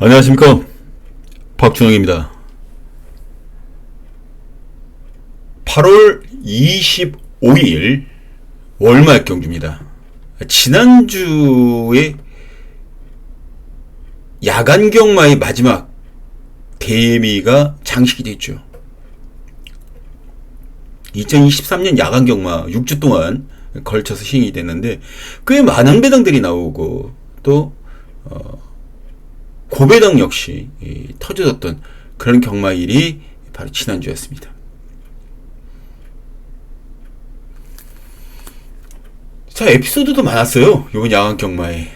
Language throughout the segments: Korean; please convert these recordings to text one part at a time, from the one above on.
안녕하십니까, 박준영입니다. 8월 25일 월말 경주입니다. 지난주에 야간 경마의 마지막 대미가 장식이 됐죠. 2023년 야간 경마 6주 동안 걸쳐서 시행이 됐는데 꽤 많은 배당들이 나오고 또 고배당 역시 터져졌던 그런 경마일이 바로 지난주였습니다. 자, 에피소드도 많았어요. 이번 야간 경마에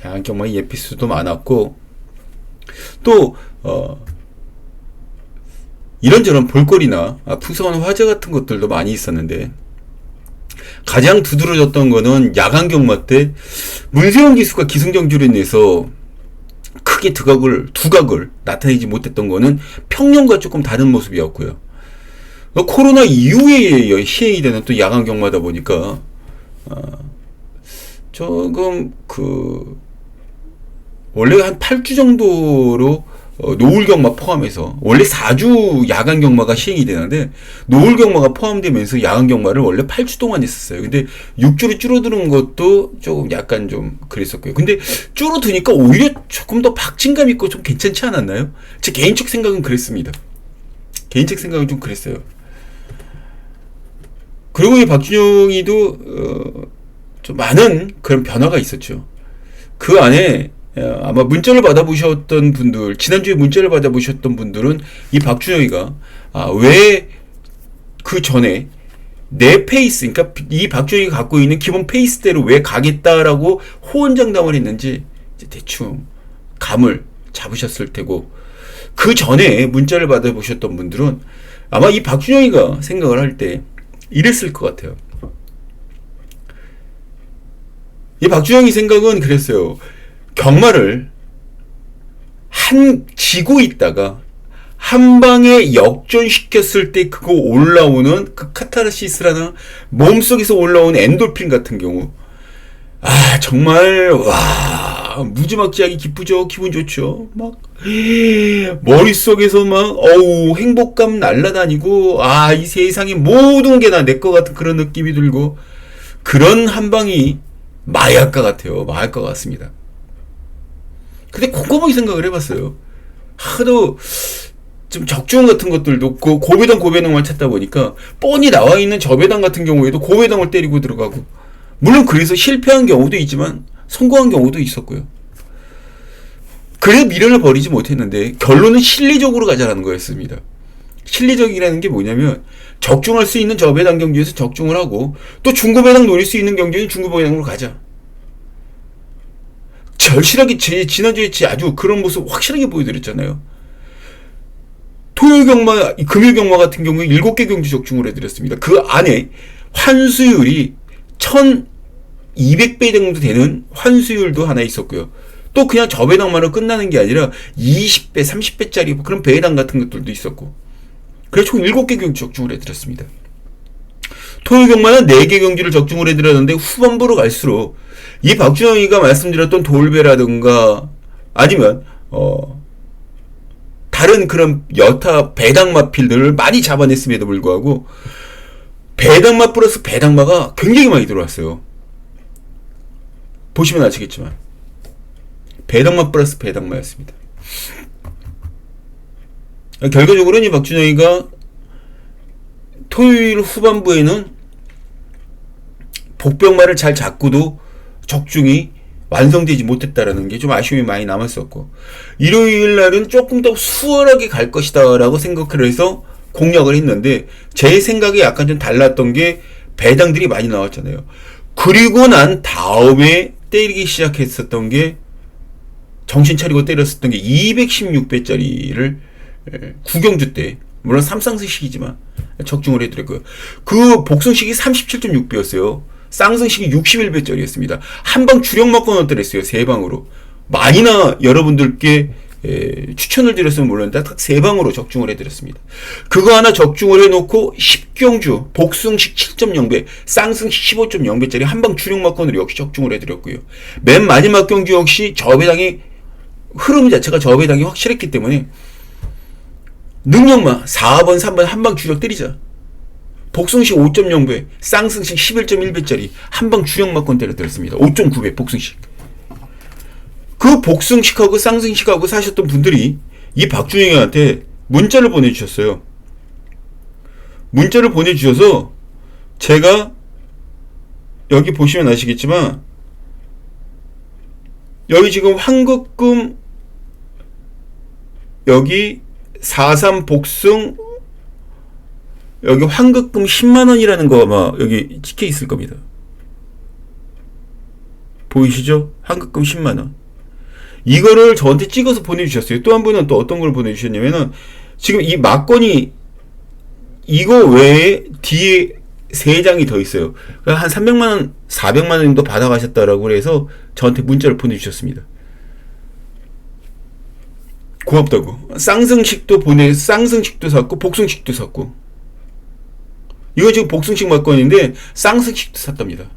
에피소드도 많았고 또 이런저런 볼거리나 풍성한 화제 같은 것들도 많이 있었는데 가장 두드러졌던 거는 야간 경마 때 문세영 기수가 기승전결로 인해서 크게 두각을 나타내지 못했던 거는 평년과 조금 다른 모습이었고요. 코로나 이후에 시행이 되는 또 야간 경마다 보니까 조금 원래 한 8주 정도로 노을 경마 포함해서 원래 4주 야간 경마가 시행이 되는데 노을 경마가 포함되면서 야간 경마를 원래 8주 동안 했었어요. 근데 6주로 줄어드는 것도 조금 약간 좀 그랬었고요. 근데 줄어드니까 오히려 조금 더 박진감 있고 좀 괜찮지 않았나요? 제 개인적 생각은 그랬습니다. 개인적 생각은 좀 그랬어요. 그리고 이 박준영이도 좀 많은 그런 변화가 있었죠. 그 안에 아마 문자를 받아보셨던 분들, 지난주에 문자를 받아보셨던 분들은 이 박준영이가 왜 그 전에 내 페이스, 그러니까 이 박준영이가 갖고 있는 기본 페이스대로 왜 가겠다라고 호언장담을 했는지 이제 대충 감을 잡으셨을 테고, 그 전에 문자를 받아보셨던 분들은 아마 이 박준영이가 생각을 할 때 이랬을 것 같아요. 이 박준영이 생각은 그랬어요. 경마를 지고 있다가 한 방에 역전시켰을 때 그거 올라오는 그 카타르시스라는 몸속에서 올라오는 엔돌핀 같은 경우, 정말 무지막지하게 기쁘죠. 기분 좋죠. 막 머릿속에서 막 행복감 날아다니고 이 세상의 모든 게 다 내 것 같은 그런 느낌이 들고, 그런 한 방이 마약과 같아요. 마약과 같습니다. 근데 곰곰하게 생각을 해봤어요. 하도 좀 적중 같은 것들도 고배당만 찾다 보니까 뻔히 나와 있는 저배당 같은 경우에도 고배당을 때리고 들어가고, 물론 그래서 실패한 경우도 있지만 성공한 경우도 있었고요. 그래서 미련을 버리지 못했는데 결론은 실리적으로 가자라는 거였습니다. 실리적이라는 게 뭐냐면 적중할 수 있는 저배당 경주에서 적중을 하고 또 중고배당 노릴 수 있는 경주에는 중고배당으로 가자. 절실하게 지난주에 아주 그런 모습 확실하게 보여드렸잖아요. 토요일 경마, 금요일 경마 같은 경우에 7개 경주 적중을 해드렸습니다. 그 안에 환수율이 1200배 정도 되는 환수율도 하나 있었고요. 또 그냥 저배당만으로 끝나는 게 아니라 20배, 30배짜리 그런 배당 같은 것들도 있었고, 그래서 총 7개 경주 적중을 해드렸습니다. 토요일 경마는 4개 경주를 적중을 해드렸는데 후반부로 갈수록 이 박준영이가 말씀드렸던 돌배라든가 아니면 다른 그런 여타 배당마 필들을 많이 잡아냈음에도 불구하고 배당마 플러스 배당마가 굉장히 많이 들어왔어요. 보시면 아시겠지만 배당마 플러스 배당마였습니다. 결과적으로는 이 박준영이가 토요일 후반부에는 복병마를 잘 잡고도 적중이 완성되지 못했다라는 게 좀 아쉬움이 많이 남았었고, 일요일 날은 조금 더 수월하게 갈 것이다 라고 생각을 해서 공략을 했는데 제 생각이 약간 좀 달랐던 게 배당들이 많이 나왔잖아요. 그리고 난 다음에 때리기 시작했었던 게, 정신 차리고 때렸었던 게 216배짜리를 9경주 때, 물론 3상승식이지만 적중을 해드렸고요. 그 복승식이 37.6배였어요. 쌍승식이 61배짜리였습니다. 한방 주력 맞고 넣었더랬어요. 3방으로. 많이나 여러분들께 추천을 드렸으면 몰랐는데 딱 3방으로 적중을 해드렸습니다. 그거 하나 적중을 해놓고 10경주 복승식 7.0배, 쌍승식 15.0배짜리 한방 주력 맞건으로 역시 적중을 해드렸고요. 맨 마지막 경주 역시 저배당이 흐름 자체가 저 배당이 확실했기 때문에 능력만 4번, 3번 한방 주력 때리자. 복숭식 5.0배, 쌍승식 11.1배짜리 한방 주력 맞건 때려들었습니다. 5.9배 복숭식. 그 복숭식하고 쌍승식하고 사셨던 분들이 이 박준영한테 문자를 보내주셨어요. 문자를 보내주셔서 제가 여기 보시면 아시겠지만 여기 지금 환급금 여기 4.3 복숭 여기 환급금 10만원이라는 거 아마 여기 찍혀 있을 겁니다. 보이시죠? 환급금 10만원. 이거를 저한테 찍어서 보내주셨어요. 또 한 분은 또 어떤 걸 보내주셨냐면은 지금 이 막건이 이거 외에 뒤에 3장이 더 있어요. 한 300만원, 400만원 정도 받아가셨다라고 해서 저한테 문자를 보내주셨습니다. 고맙다고. 쌍승식도 쌍승식도 샀고 복승식도 샀고. 이거 지금 복승식 막건인데 쌍승식도 샀답니다.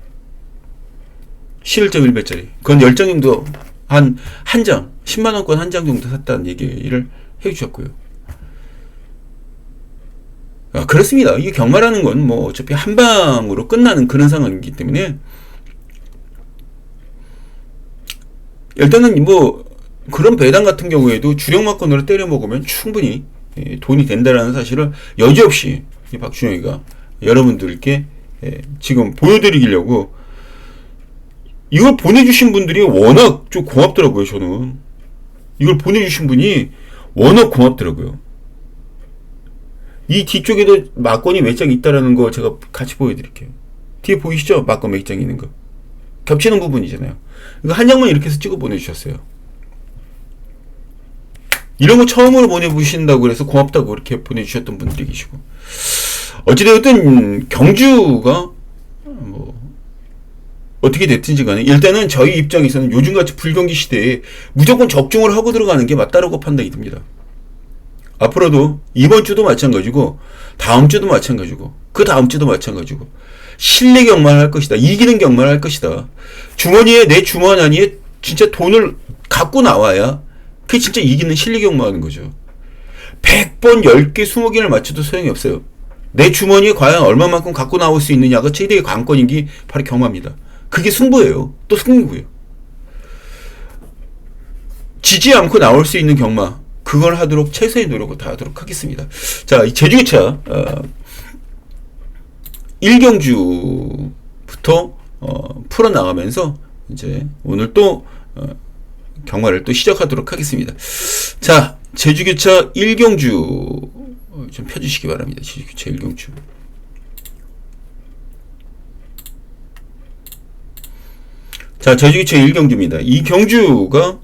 11.1배짜리. 그건 10장 정도 한 장, 10만원권 한 장 정도 샀다는 얘기를 해주셨고요. 그렇습니다. 이게 경마라는 건 뭐 어차피 한 방으로 끝나는 그런 상황이기 때문에 일단은 뭐 그런 배당 같은 경우에도 주력 막건으로 때려 먹으면 충분히 돈이 된다라는 사실을 여지없이 박준영이가 여러분들께 지금 보여드리려고 이걸 보내주신 분들이 워낙 좀 고맙더라고요. 저는 이걸 보내주신 분이 워낙 고맙더라고요. 이 뒤쪽에도 막건이 몇 장 있다라는 거 제가 같이 보여드릴게요. 뒤에 보이시죠? 막건 몇 장 있는 거 겹치는 부분이잖아요. 이거 한 장만 이렇게 해서 찍어 보내주셨어요. 이런 거 처음으로 보내주신다고 그래서 고맙다고 이렇게 보내주셨던 분들이 계시고, 어찌되었든 경주가 뭐 어떻게 됐든지 간에 일단은 저희 입장에서는 요즘같이 불경기 시대에 무조건 적중을 하고 들어가는 게 맞다라고 판단이 듭니다. 앞으로도 이번 주도 마찬가지고 다음 주도 마찬가지고 그 다음 주도 마찬가지고 실내 경마를 할 것이다. 이기는 경마를 할 것이다. 내 주머니 안에 진짜 돈을 갖고 나와야 그게 진짜 이기는 실내 경마하는 거죠. 100번 10개 20개를 맞춰도 소용이 없어요. 내 주머니에 과연 얼마만큼 갖고 나올 수 있느냐가 최대의 관건인 게 바로 경마입니다. 그게 승부예요. 또 승리고요. 지지 않고 나올 수 있는 경마, 그걸 하도록 최선의 노력을 다하도록 하겠습니다. 자, 이 제주기차 1경주부터 풀어나가면서 이제 오늘 또 경마를 또 시작하도록 하겠습니다. 자, 제주기차 1경주 좀 펴주시기 바랍니다. 제주기차 1경주. 자, 제주기차 1경주입니다. 이 경주가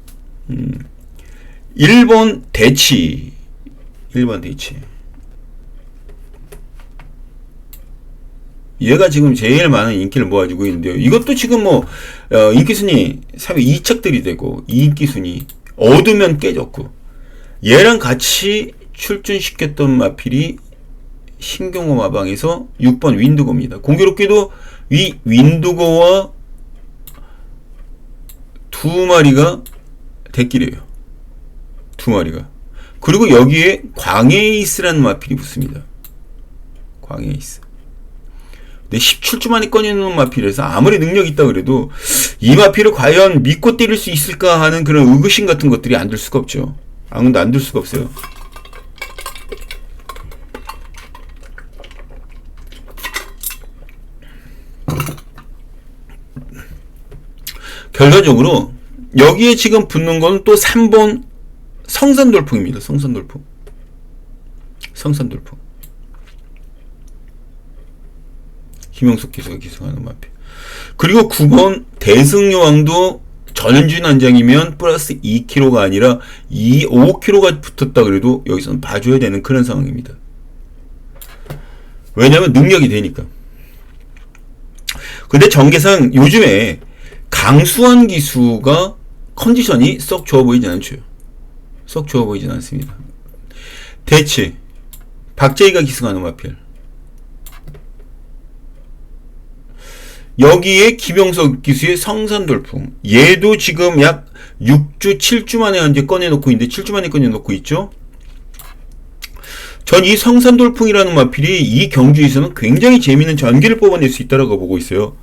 1번 대치. 얘가 지금 제일 많은 인기를 모아주고 있는데요. 이것도 지금 뭐 인기순위 3위 2착들이 되고 인기순위 얻으면 깨졌고, 얘랑 같이 출전시켰던 마필이 신경호 마방에서 6번 윈두고입니다. 공교롭게도 이 윈두고와 두 마리가 대길이에요. 두 마리가. 그리고 여기에 광해이스라는 마필이 붙습니다. 광해이스. 근데 17주 만에 꺼내놓은 마필에서 아무리 능력이 있다 그래도 이 마필을 과연 믿고 때릴 수 있을까 하는 그런 의구심 같은 것들이 안 들 수가 없죠. 안 들 수가 없어요. 결과적으로 여기에 지금 붙는 건 또 3번 성산돌풍입니다. 성산돌풍. 김영숙 기수가 기승하는 마필. 그리고 9번 대승여왕도 전현주 난장이면 플러스 2kg가 아니라 5kg가 붙었다 그래도 여기서는 봐줘야 되는 그런 상황입니다. 왜냐면 능력이 되니까. 근데 전개상 요즘에 강수환 기수가 컨디션이 썩 좋아 보이진 않죠. 썩 좋아 보이진 않습니다. 대체 박재희가 기승하는 마필. 여기에 김영석 기수의 성산돌풍. 얘도 지금 약 6주, 7주 만에 이제 꺼내놓고 있는데 7주 만에 꺼내놓고 있죠. 전 이 성산돌풍이라는 마필이 이 경주에서는 굉장히 재미있는 전기를 뽑아낼 수 있다고 보고 있어요.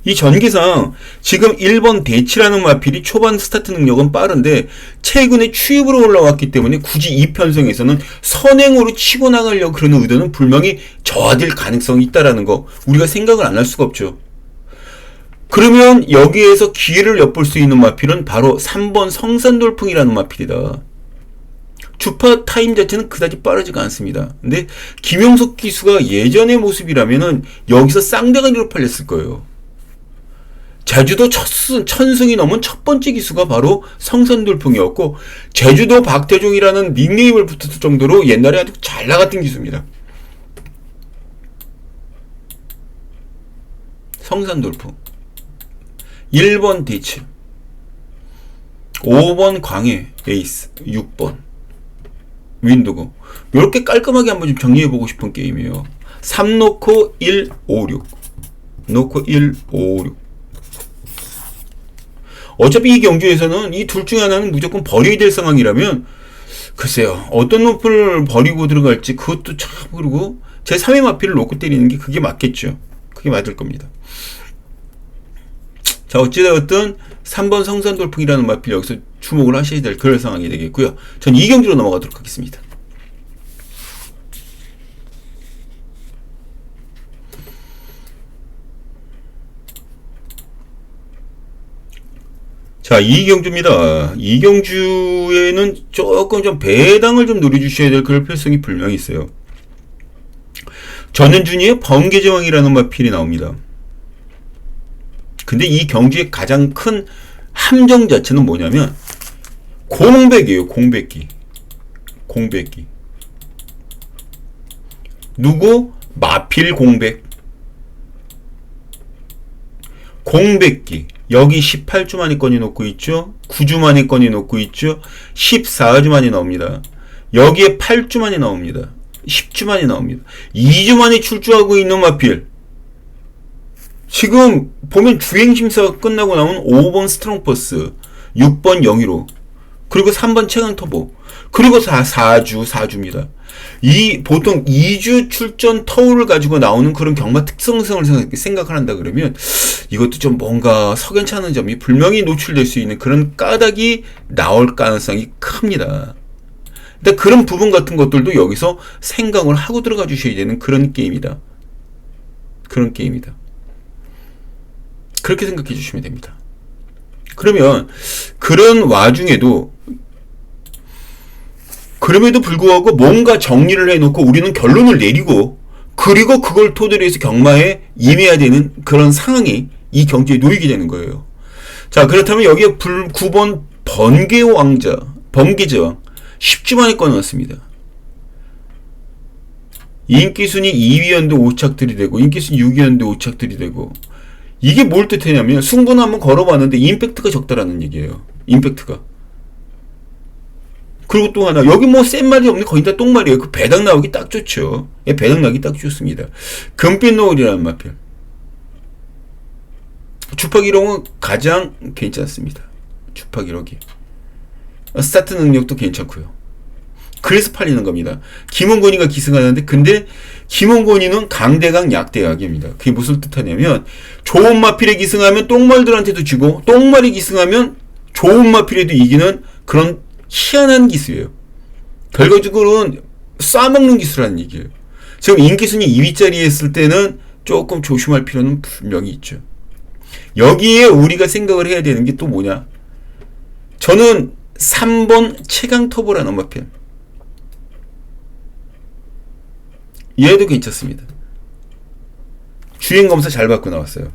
이 전기상 지금 1번 대치라는 마필이 초반 스타트 능력은 빠른데 최근에 추입으로 올라왔기 때문에 굳이 이 편성에서는 선행으로 치고 나가려고 그러는 의도는 분명히 저하될 가능성이 있다라는 거 우리가 생각을 안 할 수가 없죠. 그러면 여기에서 기회를 엿볼 수 있는 마필은 바로 3번 성산돌풍이라는 마필이다. 주파 타임 자체는 그다지 빠르지가 않습니다. 근데 김용석 기수가 예전의 모습이라면은 여기서 쌍대가리로 팔렸을 거예요. 제주도 천승이 넘은 첫 번째 기수가 바로 성산돌풍이었고 제주도 박태종이라는 닉네임을 붙었을 정도로 옛날에 아주 잘 나갔던 기수입니다. 성산돌풍 1번 대치 5번 광해 에이스 6번 윈도고 이렇게 깔끔하게 한번 좀 정리해보고 싶은 게임이에요. 3 놓고 1, 5, 6 놓고 1, 5, 6 어차피 이 경주에서는 이 둘 중에 하나는 무조건 버려야 될 상황이라면 글쎄요 어떤 노프를 버리고 들어갈지 그것도 참 그리고 제 3의 마필을 놓고 때리는 게 그게 맞겠죠. 그게 맞을 겁니다. 자 어찌되었든 3번 성산돌풍이라는 마필 여기서 주목을 하셔야 될 그런 상황이 되겠고요. 전 이 경주로 넘어가도록 하겠습니다. 자, 이경주입니다. 이경주에는 조금 좀 배당을 좀 노려주셔야 될 그럴 필요성이 분명히 있어요. 전현준이의 번개제왕이라는 마필이 나옵니다. 근데 이 경주의 가장 큰 함정 자체는 뭐냐면 공백이에요. 공백기. 공백기. 누구? 마필 공백. 공백기. 여기 18주 만에 건이 놓고 있죠. 9주 만에 건이 놓고 있죠. 14주 만에 나옵니다. 여기에 8주 만에 나옵니다. 10주 만에 나옵니다. 2주 만에 출주하고 있는 마필. 지금 보면 주행심사가 끝나고 나온 5번 스트롱버스, 6번 영희로, 그리고 3번 최강터보, 그리고 4주입니다. 이 보통 2주 출전 터울을 가지고 나오는 그런 경마 특성성을 생각을 한다 그러면 이것도 좀 뭔가 석연찮은 점이 분명히 노출될 수 있는 그런 까닭이 나올 가능성이 큽니다. 근데 그런 부분 같은 것들도 여기서 생각을 하고 들어가 주셔야 되는 그런 게임이다. 그런 게임이다. 그렇게 생각해 주시면 됩니다. 그러면 그런 와중에도 그럼에도 불구하고 뭔가 정리를 해놓고 우리는 결론을 내리고 그리고 그걸 토대로 해서 경마에 임해야 되는 그런 상황이 이 경주에 놓이게 되는 거예요. 자 그렇다면 여기에 9번 번개왕자 번개제왕 10주 만에 꺼내왔습니다. 인기순위 2위연도 5착들이 되고 인기순위 6위연도 5착들이 되고 이게 뭘 뜻하냐면 승부는 한번 걸어봤는데 임팩트가 적다라는 얘기예요. 임팩트가. 그리고 또 하나 여기 뭐 센 말이 없는 거의 다 똥말이에요. 그 배당 나오기 딱 좋죠. 예, 배당 나기 딱 좋습니다. 금빛 노을이라는 마필. 주파기록은 가장 괜찮습니다. 주파기록이. 스타트 능력도 괜찮고요. 그래서 팔리는 겁니다. 김원곤이가 기승하는데 근데 김원곤이는 강대강 약대약입니다. 그게 무슨 뜻하냐면 좋은 마필에 기승하면 똥말들한테도 지고 똥말이 기승하면 좋은 마필에도 이기는 그런 희한한 기수예요. 결과적으로는 쏴먹는 기수라는 얘기예요. 지금 인기순위 2위짜리에 있을 때는 조금 조심할 필요는 분명히 있죠. 여기에 우리가 생각을 해야 되는 게 또 뭐냐. 저는 3번 최강터보라는 마필. 얘도 괜찮습니다. 주행검사 잘 받고 나왔어요.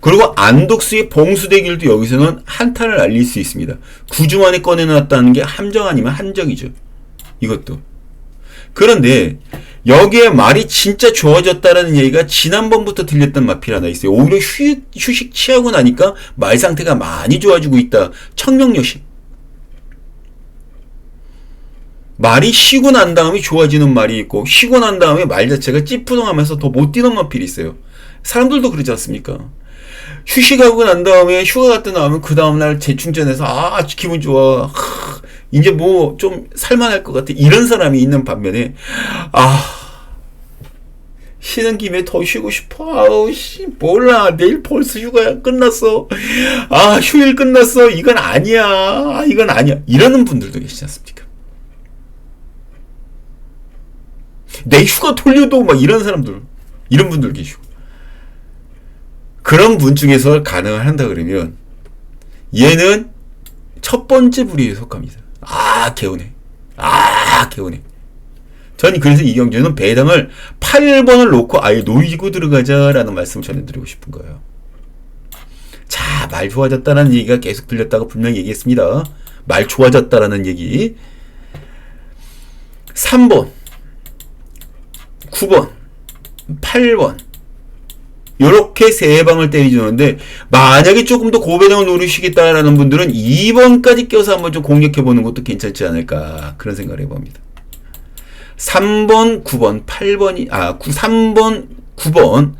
그리고 안독수의 봉수대길도 여기서는 한타를 알릴 수 있습니다. 9주 만에 꺼내놨다는 게 함정 아니면 한정이죠. 이것도. 그런데 여기에 말이 진짜 좋아졌다라는 얘기가 지난번부터 들렸던 마필 하나 있어요. 오히려 휴식 취하고 나니까 말 상태가 많이 좋아지고 있다. 청명여신. 말이 쉬고 난 다음에 좋아지는 말이 있고 쉬고 난 다음에 말 자체가 찌푸둥하면서 더 못 뛰는 마필이 있어요. 사람들도 그러지 않습니까? 휴식하고 난 다음에 휴가 갔다 나오면 그 다음날 재충전해서 기분 좋아. 이제 뭐 좀 살만할 것 같아. 이런 사람이 있는 반면에 쉬는 김에 더 쉬고 싶어. 몰라. 내일 벌써 휴가야. 끝났어. 휴일 끝났어. 이건 아니야. 이건 아니야. 이러는 분들도 계시지 않습니까? 내 휴가 돌려도 막 이런 사람들, 이런 분들 계시고. 그런 분 중에서 가능을 한다 그러면 얘는 첫 번째 부류에 속합니다. 개운해. 개운해. 전 그래서 이경주는 배당을 8번을 놓고 아예 놓이고 들어가자라는 말씀을 전해드리고 싶은 거예요. 자, 말 좋아졌다라는 얘기가 계속 들렸다고 분명히 얘기했습니다. 말 좋아졌다라는 얘기. 3번, 9번, 8번 요렇게 세 방을 때려주는데, 만약에 조금 더 고배당을 노리시겠다라는 분들은 2번까지 껴서 한번 좀 공략해보는 것도 괜찮지 않을까, 그런 생각을 해봅니다. 3번, 9번, 8번이, 3번, 9번,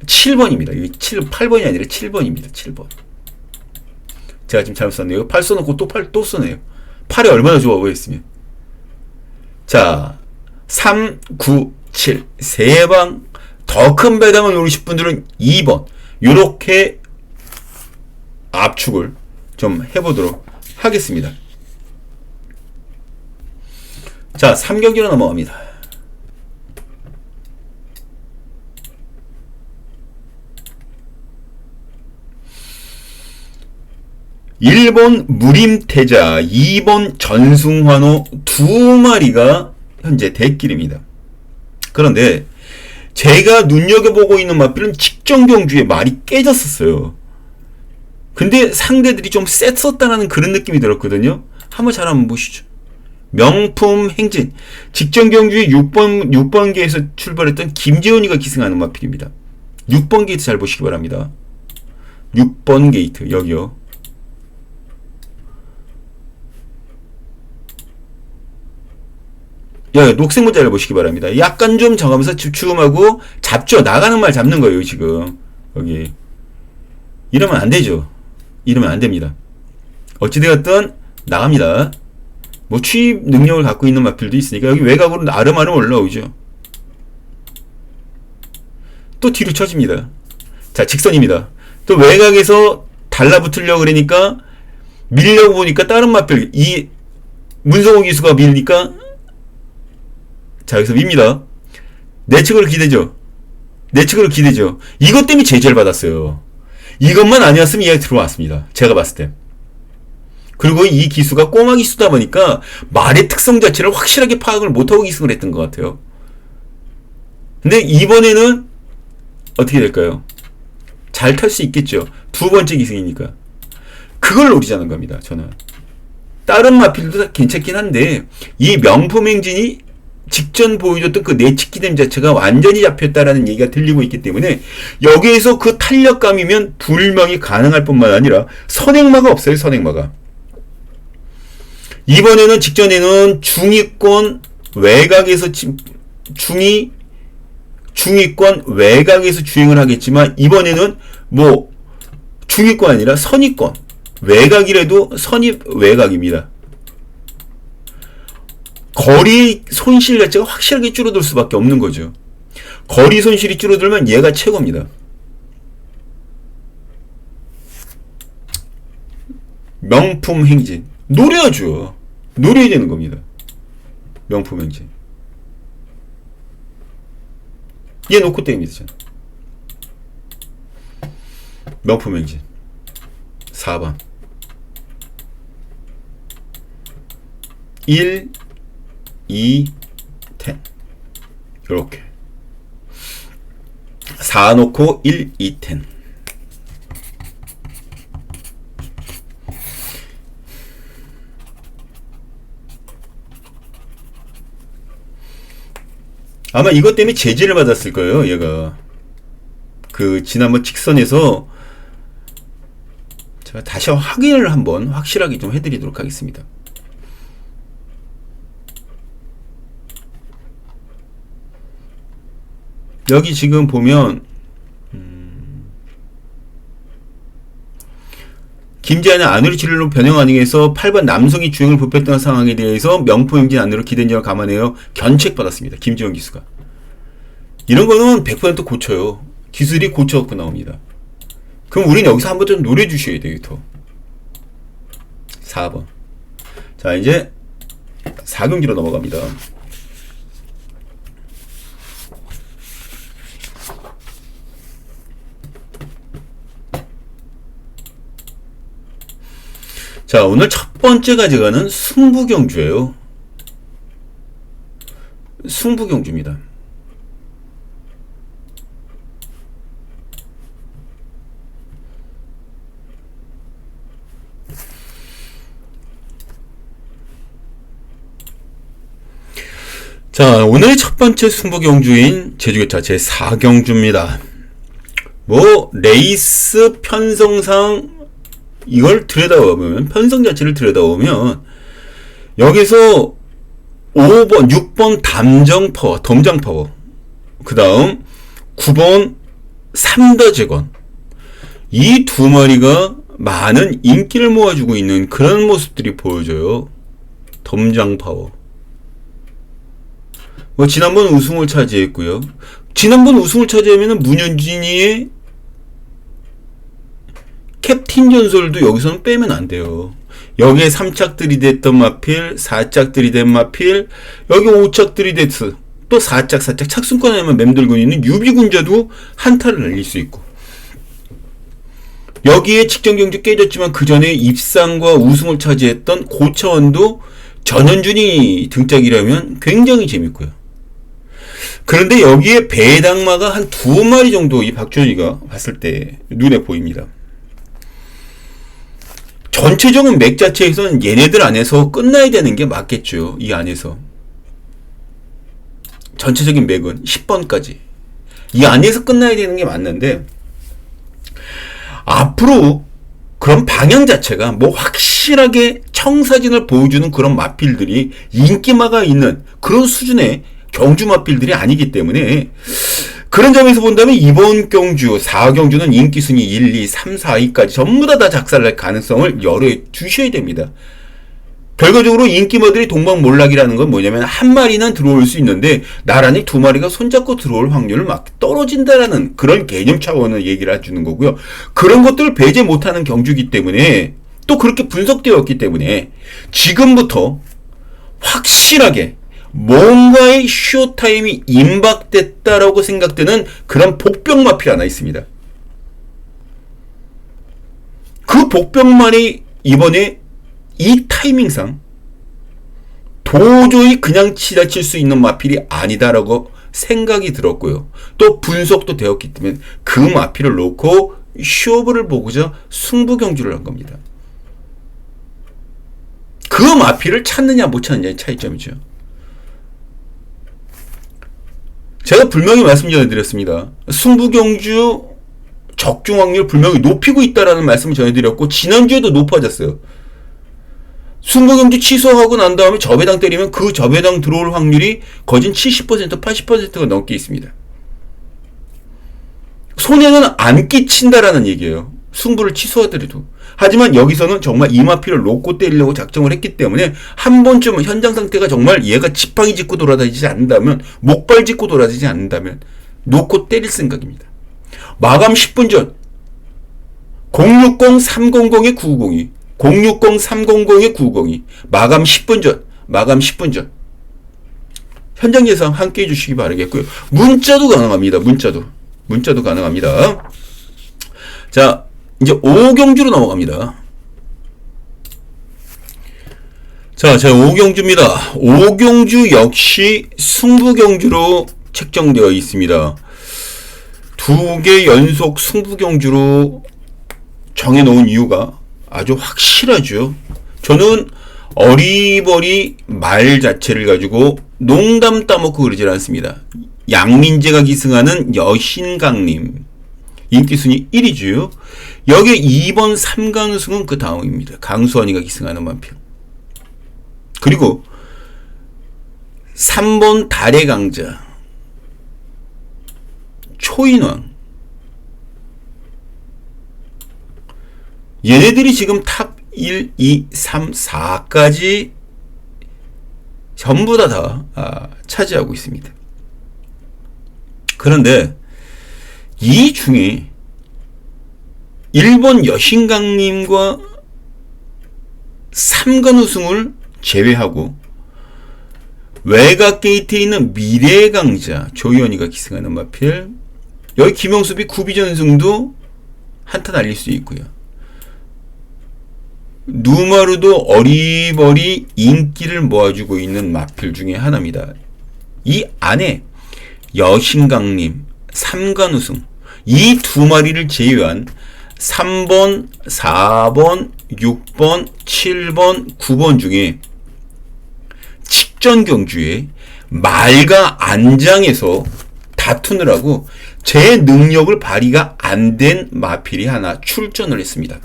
7번입니다. 이게 8번이 아니라 7번입니다. 7번. 제가 지금 잘못 썼네요. 8 써놓고 또 쓰네요. 8이 얼마나 좋아 보였으면. 자, 3, 9, 7. 세 방, 더 큰 배당을 노리실 분들은 2번. 요렇게 압축을 좀 해보도록 하겠습니다. 자, 3경기로 넘어갑니다. 일본 무림태자, 2번 전승환호 두 마리가 현재 대길입니다. 그런데 제가 눈여겨보고 있는 마필은 직전경주에 말이 깨졌었어요. 근데 상대들이 좀 셌었다는 그런 느낌이 들었거든요. 한번 잘 한번 보시죠. 명품 행진. 직전경주에 6번기에서 출발했던 김재훈이가 기승하는 마필입니다. 6번 게이트 잘 보시기 바랍니다. 6번 게이트, 여기요. 녹색 문자를 보시기 바랍니다. 약간 좀 정하면서 집중하고 잡죠. 나가는 말 잡는 거예요, 지금. 여기. 이러면 안 되죠. 이러면 안 됩니다. 어찌되었든, 나갑니다. 뭐, 취입 능력을 갖고 있는 마필도 있으니까, 여기 외곽으로 아름아름 올라오죠. 또 뒤로 쳐집니다. 자, 직선입니다. 또 외곽에서 달라붙으려고 그러니까, 밀려고 보니까 다른 마필, 문성호 기수가 밀니까, 자, 여기서 밉니다. 내측으로 기대죠. 내측으로 기대죠. 이것 때문에 제재를 받았어요. 이것만 아니었으면 얘가 들어왔습니다. 제가 봤을 때. 그리고 이 기수가 꼬마 기수다 보니까 말의 특성 자체를 확실하게 파악을 못하고 기승을 했던 것 같아요. 근데 이번에는 어떻게 될까요? 잘 탈 수 있겠죠. 두 번째 기승이니까. 그걸 노리자는 겁니다. 저는. 다른 마필도 괜찮긴 한데 이 명품 행진이 직전 보여줬던 그 내측 기댐 자체가 완전히 잡혔다라는 얘기가 들리고 있기 때문에 여기에서 그 탄력감이면 불명이 가능할 뿐만 아니라 선행마가 없어요. 선행마가. 이번에는 직전에는 중위권 외곽에서 중위권 외곽에서 주행을 하겠지만 이번에는 뭐 중위권 아니라 선위권 외곽이라도 선입 외곽입니다. 거리 손실 자체가 확실하게 줄어들 수밖에 없는 거죠. 거리 손실이 줄어들면 얘가 최고입니다. 명품 행진. 노려야죠. 노려야 되는 겁니다. 명품 행진. 얘 놓고 땡깁니다. 저는. 명품 행진. 4번. 1, 2, 10. 요렇게 4 놓고 1, 2, 10. 아마 이것 때문에 제지를 받았을 거예요. 얘가 그 지난번 직선에서 제가 다시 확인을 한번 확실하게 좀 해드리도록 하겠습니다. 여기 지금 보면 김재한의 안으로 진로로 변형 안에서 8번 남성이 주행을 부패했던 상황에 대해서 명포용진 안으로 기댄 점을 감안해요. 견책받았습니다. 김지원 기수가. 이런 거는 100% 고쳐요. 기술이 고쳐갖고 나옵니다. 그럼 우린 여기서 한번 좀 노려주셔야 돼요. 더. 4번. 자, 이제 4경기로 넘어갑니다. 자, 오늘 첫 번째 가져가는 승부경주예요. 승부경주입니다. 자, 오늘 첫 번째 승부경주인 제주교차 제4경주입니다. 뭐 레이스 편성상 이걸 들여다보면, 편성 자체를 들여다보면 여기서 5번, 6번 덤장파워, 그 다음 9번 삼더제건, 이 두 마리가 많은 인기를 모아주고 있는 그런 모습들이 보여져요. 덤장파워. 뭐 지난번 우승을 차지했고요. 지난번 우승을 차지하면은 문현진이의 캡틴 전설도 여기서는 빼면 안 돼요. 여기에 3짝들이 됐던 마필, 4짝들이 된 마필, 여기 5짝들이 됐어. 또 4짝 착순권에만 맴돌고 있는 유비군자도 한타를 날릴 수 있고. 여기에 직전 경주 깨졌지만 그 전에 입상과 우승을 차지했던 고차원도 전현준이 등짝이라면 굉장히 재밌고요. 그런데 여기에 배당마가 한 2마리 정도 이 박준희가 봤을 때 눈에 보입니다. 전체적인 맥 자체에서는 얘네들 안에서 끝나야 되는 게 맞겠죠. 이 안에서. 전체적인 맥은 10번까지. 이 안에서 끝나야 되는 게 맞는데, 앞으로 그런 방향 자체가 뭐 확실하게 청사진을 보여주는 그런 마필들이 인기마가 있는 그런 수준의 경주 마필들이 아니기 때문에, 그런 점에서 본다면 이번 경주 4경주는 인기순위 1, 2, 3, 4, 2까지 전부 다 작살날 가능성을 열어 두셔야 됩니다. 결과적으로 인기마들이 동방몰락이라는 건 뭐냐면 한 마리는 들어올 수 있는데 나란히 두 마리가 손잡고 들어올 확률을 막 떨어진다라는 그런 개념 차원을 얘기를 해주는 거고요. 그런 것들을 배제 못하는 경주이기 때문에, 또 그렇게 분석되었기 때문에 지금부터 확실하게 뭔가의 쇼타임이 임박됐다라고 생각되는 그런 복병마필 하나 있습니다. 그 복병만이 이번에 이 타이밍상 도저히 그냥 지나칠 수 있는 마필이 아니다라고 생각이 들었고요. 또 분석도 되었기 때문에 그 마필을 놓고 쇼부를 보고자 승부경주를 한 겁니다. 그 마필을 찾느냐 못 찾느냐의 차이점이죠. 제가 분명히 말씀 전해드렸습니다. 승부경주 적중 확률 분명히 높이고 있다라는 말씀을 전해드렸고, 지난주에도 높아졌어요. 승부경주 취소하고 난 다음에 저배당 때리면 그 저배당 들어올 확률이 거진 70%, 80%가 넘게 있습니다. 손해는 안 끼친다라는 얘기예요. 승부를 취소하더라도. 하지만 여기서는 정말 이마피를 놓고 때리려고 작정을 했기 때문에 한 번쯤은 현장 상태가 정말 얘가 지팡이 짚고 돌아다니지 않는다면, 목발 짚고 돌아다니지 않는다면 놓고 때릴 생각입니다. 마감 10분 전 060-300-902 060-300-902 마감 10분 전 현장 예상 함께 해주시기 바라겠고요. 문자도 가능합니다. 문자도 가능합니다. 자, 이제 5경주로 넘어갑니다. 자, 제 5경주입니다. 5경주 역시 승부경주로 책정되어 있습니다. 2개 연속 승부경주로 정해놓은 이유가 아주 확실하죠. 저는 어리버리 말 자체를 가지고 농담 따먹고 그러질 않습니다. 양민재가 기승하는 여신강림 인기순위 1위죠. 여기에 2번 3강승은 그 다음입니다. 강수환이가 기승하는 만평. 그리고 3번 달의 강자 초인왕, 얘네들이 지금 탑 1, 2, 3, 4까지 전부 다 차지하고 있습니다. 그런데 이 중에 일본 여신강림과 3관 우승을 제외하고 외곽 게이트에 있는 미래의 강자 조이언이가 기승하는 마필, 여기 김영수비 구비전승도 한타 날릴 수 있고요. 누마루도 어리버리 인기를 모아주고 있는 마필 중에 하나입니다. 이 안에 여신강림, 3관 우승 이 두 마리를 제외한 3번, 4번, 6번, 7번, 9번 중에 직전 경주에 말과 안장에서 다투느라고 제 능력을 발휘가 안 된 마필이 하나 출전을 했습니다.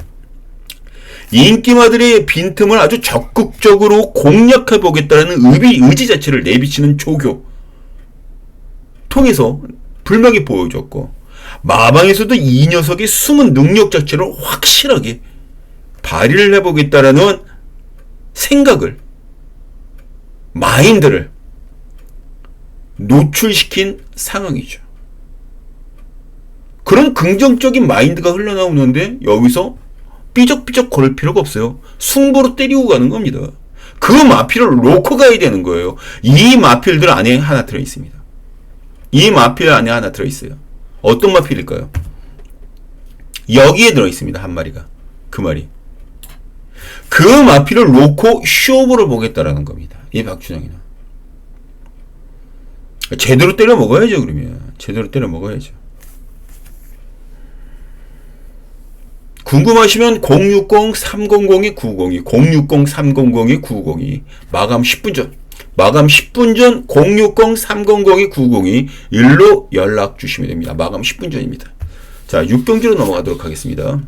인기마들의 빈틈을 아주 적극적으로 공략해 보겠다는 의지 자체를 내비치는 조교 통해서 분명히 보여줬고, 마방에서도 이 녀석의 숨은 능력 자체를 확실하게 발휘를 해보겠다라는 생각을, 마인드를 노출시킨 상황이죠. 그런 긍정적인 마인드가 흘러나오는데 여기서 삐적삐적 거릴 필요가 없어요. 승부로 때리고 가는 겁니다. 그 마필을 놓고 가야 되는 거예요. 이 마필들 안에 하나 들어있습니다. 이 마필 안에 하나 들어있어요. 어떤 마필일까요? 여기에 들어있습니다. 한 마리가. 그 말이. 그 마필을 놓고 쇼부를 보겠다라는 겁니다. 이 박준영이는. 제대로 때려 먹어야죠, 그러면. 제대로 때려 먹어야죠. 궁금하시면 060-300-902, 060-300-902, 마감 10분 전, 060-300-902 일로 연락 주시면 됩니다. 마감 10분 전입니다. 자, 6경기로 넘어가도록 하겠습니다.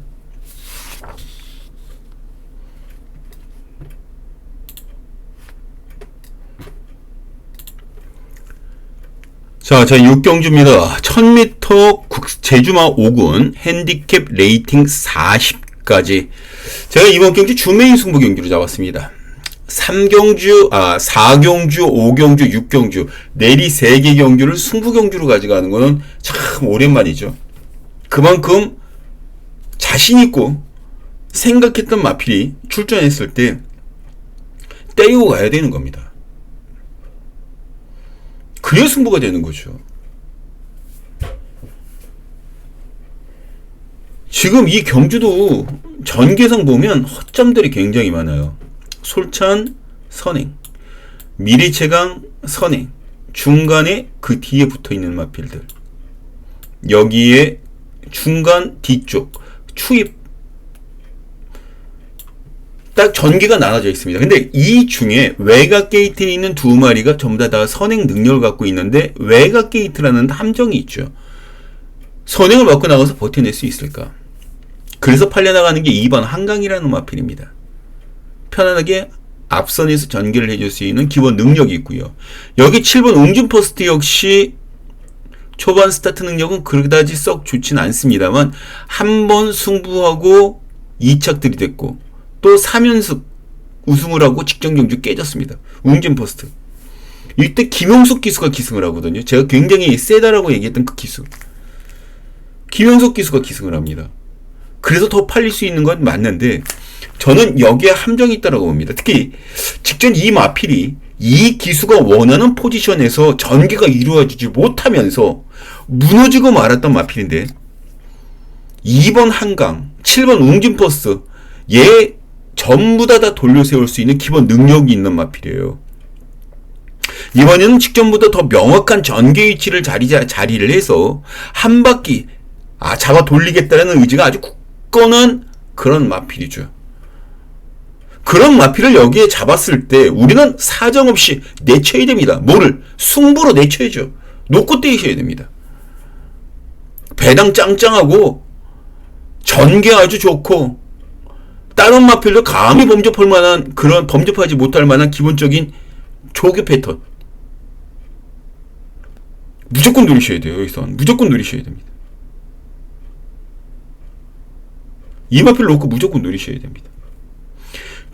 자, 6경주입니다. 1000m 제주마 5군 핸디캡 레이팅 40까지. 제가 이번 경주 주메인 승부 경기로 잡았습니다. 4경주, 5경주, 6경주, 내리 3개 경주를 승부 경주로 가져가는 거는 참 오랜만이죠. 그만큼 자신있고 생각했던 마필이 출전했을 때 때리고 가야 되는 겁니다. 그래야 승부가 되는 거죠. 지금 이 경주도 전개상 보면 허점들이 굉장히 많아요. 솔찬, 선행, 미리채강, 선행, 중간에 그 뒤에 붙어있는 마필들, 여기에 중간 뒤쪽 추입, 딱 전개가 나눠져 있습니다. 근데 이 중에 외곽 게이트에 있는 두 마리가 전부 다 선행 능력을 갖고 있는데 외곽 게이트라는 함정이 있죠. 선행을 맞고 나가서 버텨낼 수 있을까? 그래서 팔려나가는 게 2번 한강이라는 마필입니다. 편안하게 앞선에서 전개를 해줄 수 있는 기본 능력이 있고요. 여기 7번 웅준퍼스트 역시 초반 스타트 능력은 그다지 썩 좋진 않습니다만 한 번 승부하고 2착 들이댔고 또 3연승 우승을 하고 직전 경주 깨졌습니다. 웅진퍼스트. 이때 김용석 기수가 기승을 하거든요. 제가 굉장히 세다라고 얘기했던 그 기수. 김용석 기수가 기승을 합니다. 그래서 더 팔릴 수 있는 건 맞는데 저는 여기에 함정이 있다고 봅니다. 특히 직전 이 마필이 이 기수가 원하는 포지션에서 전개가 이루어지지 못하면서 무너지고 말았던 마필인데 2번 한강, 7번 웅진퍼스트 얘 전부 다 돌려세울 수 있는 기본 능력이 있는 마필이에요. 이번에는 직전보다 더 명확한 전개 위치를 자리를 해서 한 바퀴 잡아 돌리겠다는 의지가 아주 굳건한 그런 마필이죠. 그런 마필을 여기에 잡았을 때 우리는 사정없이 내쳐야 됩니다. 뭐를? 승부로 내쳐야죠. 놓고 때리셔야 됩니다. 배당 짱짱하고 전개 아주 좋고 다른 마필도 감히 범접할 만한 그런 범접하지 못할 만한 기본적인 조교 패턴 무조건 누리셔야 돼요. 여기서 무조건 누리셔야 됩니다. 이 마필 놓고 무조건 노리셔야 됩니다.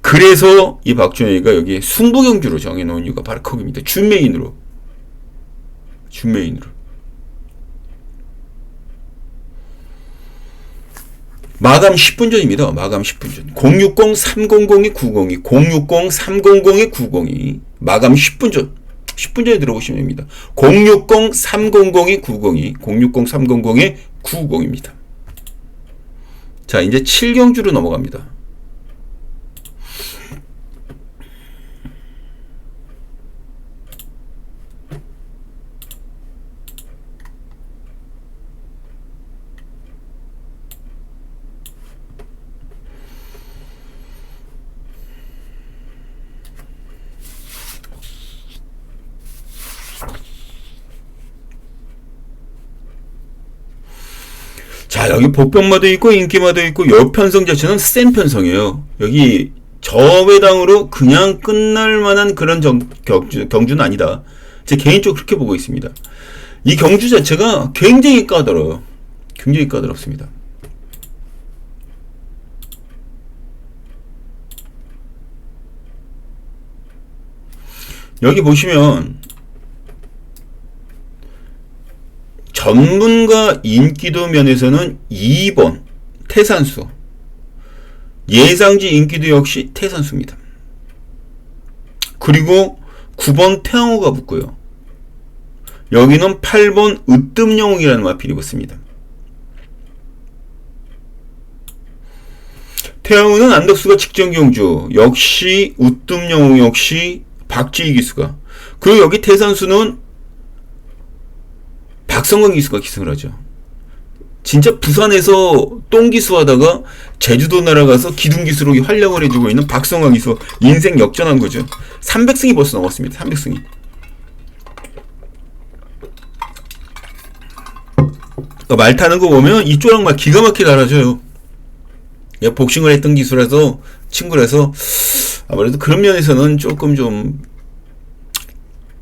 그래서 이 박준영이가 여기에 승부경주로 정해놓은 이유가 바로 거기입니다. 준메인으로. 마감 10분 전입니다. 마감 10분 전. 060-300-902, 060-300-902. 마감 10분 전. 10분 전에 들어보시면 됩니다. 060-300-902, 060-300-902입니다. 자, 이제 7경주로 넘어갑니다. 자, 여기 복병마도 있고 인기마도 있고 여편성 자체는 센 편성이에요. 여기 저배당으로 그냥 끝날 만한 그런 경주는 아니다. 제 개인적으로 그렇게 보고 있습니다. 이 경주 자체가 굉장히 까다로워요. 굉장히 까다롭습니다. 여기 보시면 전문가 인기도 면에서는 2번 태산수, 예상지 인기도 역시 태산수입니다. 그리고 9번 태양호가 붙고요. 여기는 8번 으뜸영웅이라는 마필이 붙습니다. 태양호는 안덕수가 직전경주, 역시 으뜸영웅 역시 박지희 기수가, 그리고 여기 태산수는 박성광 기수가 기승을 하죠. 진짜 부산에서 똥기수 하다가 제주도 날아가서 기둥기수로 활약을 해주고 있는 박성광 기수, 인생 역전한 거죠. 300승이 벌써 넘었습니다. 300승이. 말 타는 거 보면 이 쪼락말 기가 막히게 달아줘요. 복싱을 했던 기수라서 친구라서 아무래도 그런 면에서는 조금 좀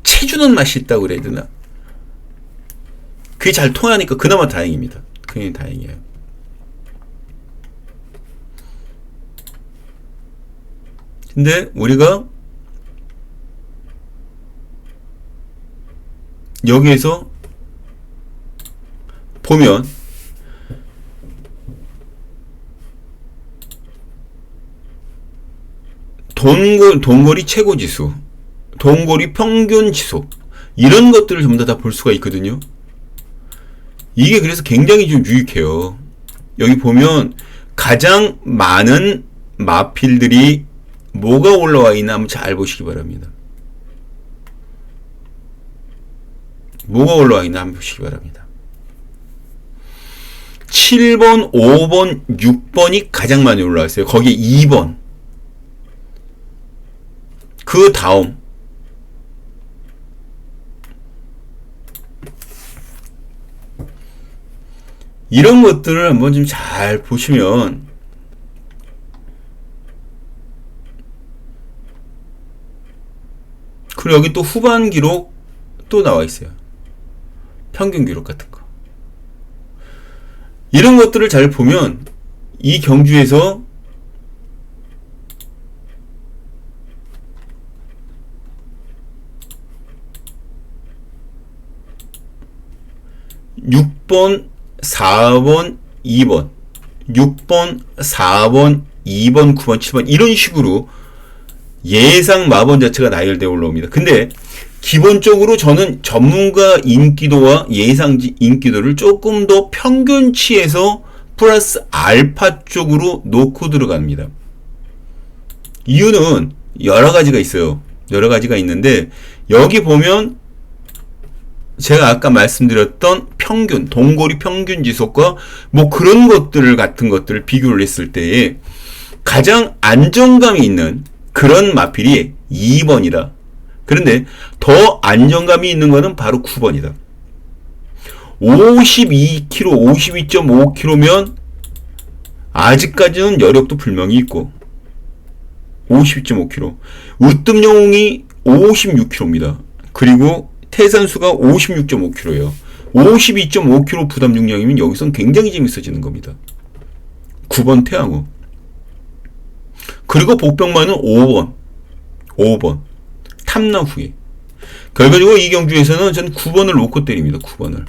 채주는 맛이 있다고 그래야 되나? 그게 잘 통하니까 그나마 다행입니다. 그게 다행이에요. 근데 우리가 여기에서 보면 동거리 최고지수, 동거리 평균지수, 이런 것들을 전부 다 볼 수가 있거든요. 이게 그래서 굉장히 좀 유익해요. 여기 보면 가장 많은 마필들이 뭐가 올라와 있나 한번 잘 보시기 바랍니다. 뭐가 올라와 있나 한번 보시기 바랍니다. 7번, 5번, 6번이 가장 많이 올라와 있어요. 거기에 2번. 그 다음 이런 것들을 한번 좀 잘 보시면 그리고 여기 또 후반 기록 또 나와 있어요. 평균 기록 같은 거. 이런 것들을 잘 보면 이 경주에서 (6번) 4번, 2번, 6번, 4번, 2번, 9번, 7번 이런 식으로 예상 마번 자체가 나열되어 올라옵니다. 근데 기본적으로 저는 전문가 인기도와 예상지 인기도를 조금 더 평균치에서 플러스 알파 쪽으로 놓고 들어갑니다. 이유는 여러 가지가 있어요. 여러 가지가 있는데 여기 보면 제가 아까 말씀드렸던 평균, 동거리 평균 지속과 뭐 그런 것들 같은 것들을 비교를 했을 때에 가장 안정감이 있는 그런 마필이 2번이다. 그런데 더 안정감이 있는 거는 바로 9번이다. 52kg, 52.5kg면 아직까지는 여력도 불명이 있고 52.5kg. 으뜸영웅이 56kg입니다. 그리고 태산수가 56.5kg예요. 52.5kg 부담 중량이면 여기선 굉장히 재밌어지는 겁니다. 9번 태양호. 그리고 복병만은 5번 탐라 후에. 결과적으로 이 경주에서는 저는 9번을 놓고 때립니다. 9번을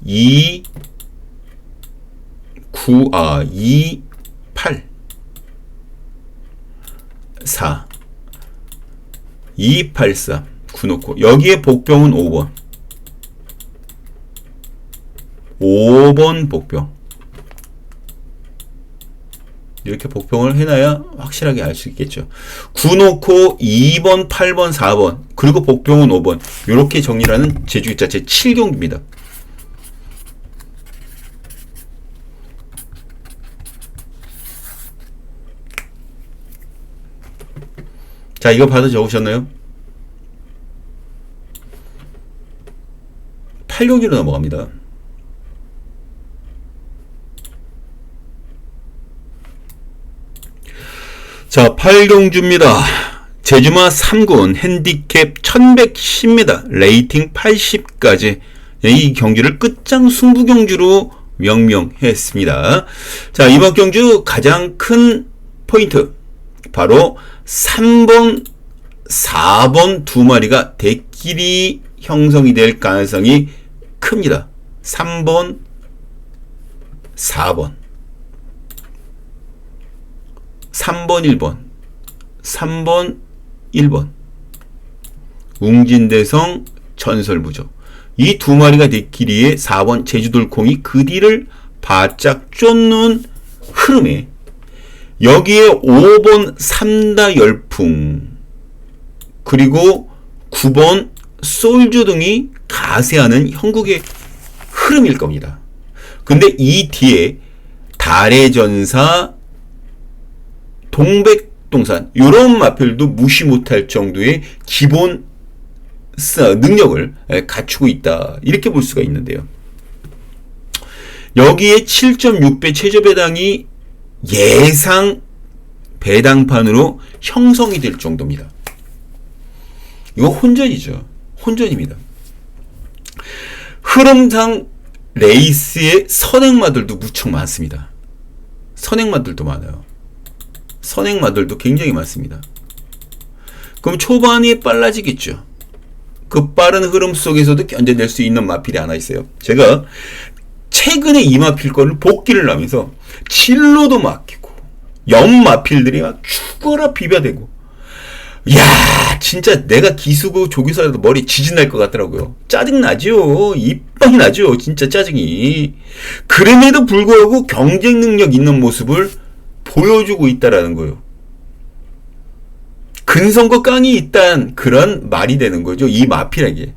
2 8 4 2 8 4 9 놓고 여기에 복병은 5번 복병. 이렇게 복병을 해놔야 확실하게 알 수 있겠죠. 9 놓고 2번, 8번, 4번 그리고 복병은 5번 이렇게 정리하는 제주기자 제7경기입니다. 자, 이거 받아 적으셨나요? 8경기로 넘어갑니다. 자, 8경주입니다. 제주마 3군 핸디캡 1110m 레이팅 80까지 이 경주를 끝장 승부 경주로 명명했습니다. 자, 이번 경주 가장 큰 포인트 바로 3번, 4번 두 마리가 대끼리 형성이 될 가능성이 큽니다. 3번, 4번 3번, 1번 3번, 1번 웅진대성, 전설부족 이 두 마리가 대끼리의 4번 제주돌콩이 그 뒤를 바짝 쫓는 흐름에 여기에 5번 삼다 열풍 그리고 9번 솔주 등이 가세하는 형국의 흐름일 겁니다. 근데 이 뒤에 달의 전사, 동백동산 이런 마필도 무시 못할 정도의 기본 능력을 갖추고 있다 이렇게 볼 수가 있는데요. 여기에 7.6배 최저 배당이 예상 배당판으로 형성이 될 정도입니다. 이거 혼전이죠. 혼전입니다. 흐름상 레이스에 선행마들도 무척 많습니다. 선행마들도 많아요. 선행마들도 굉장히 많습니다. 그럼 초반이 빨라지겠죠. 그 빠른 흐름 속에서도 견뎌낼 수 있는 마필이 하나 있어요. 제가 최근에 이 마필 거를 복귀를 하면서 진로도 맡기고 연마필들이 막 죽어라 비벼대고 야 진짜 내가 기수고 조교사라도 머리 지진 날 것 같더라고요. 짜증나죠. 이빵이 나죠. 진짜 짜증이. 그럼에도 불구하고 경쟁 능력 있는 모습을 보여주고 있다라는 거예요. 근성과 깡이 있다는 그런 말이 되는 거죠. 이 마필에게.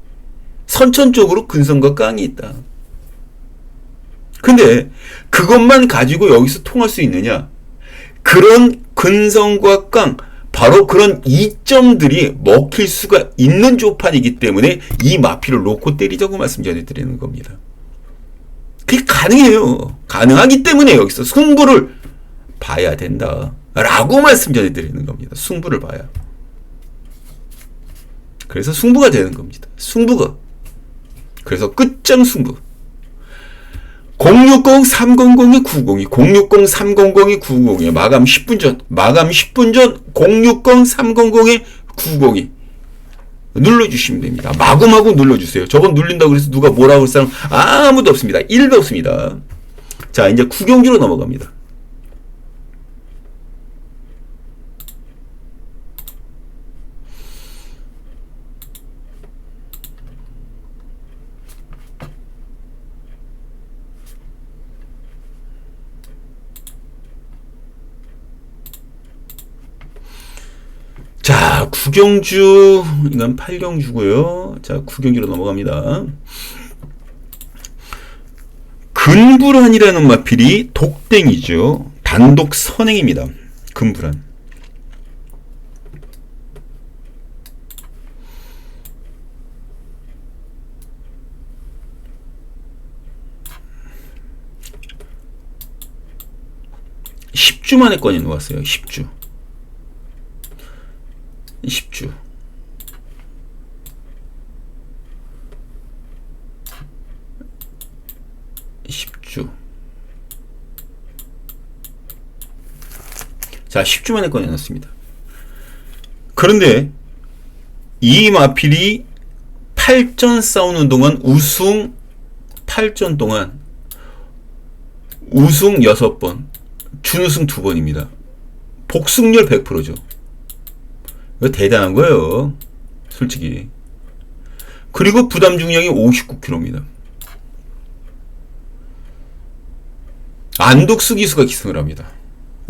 선천적으로 근성과 깡이 있다. 근데 그것만 가지고 여기서 통할 수 있느냐? 그런 근성과 깡, 바로 그런 이점들이 먹힐 수가 있는 조판이기 때문에 이 마필을 놓고 때리자고 말씀 전해드리는 겁니다. 그게 가능해요. 가능하기 때문에 여기서 승부를 봐야 된다 라고 말씀 전해드리는 겁니다. 승부를 봐야. 그래서 승부가 되는 겁니다. 승부가. 그래서 끝장 승부. 060-300이 902, 060-300이 902, 마감 10분 전, 060-300에 902 눌러주시면 됩니다. 마구마구 눌러주세요. 저건 눌린다고 그래서 누가 뭐라고 할 사람 아무도 없습니다. 1도 없습니다. 자, 이제 구경주로 넘어갑니다. 자, 구경주, 이건 8경주고요. 자, 구경주로 넘어갑니다. 근불안이라는 마필이 독땡이죠. 단독 선행입니다. 근불안. (10주) 만에 꺼내 놓았어요. 10주. 10주. 자, 10주 만에 꺼내놨습니다. 그런데 이 마필이 8전 싸우는 동안 우승 8전 동안 우승 6번, 준우승 2번입니다. 복승률 100%죠. 이거 대단한 거예요. 솔직히. 그리고 부담 중량이 59kg입니다. 안독수 기수가 기승을 합니다.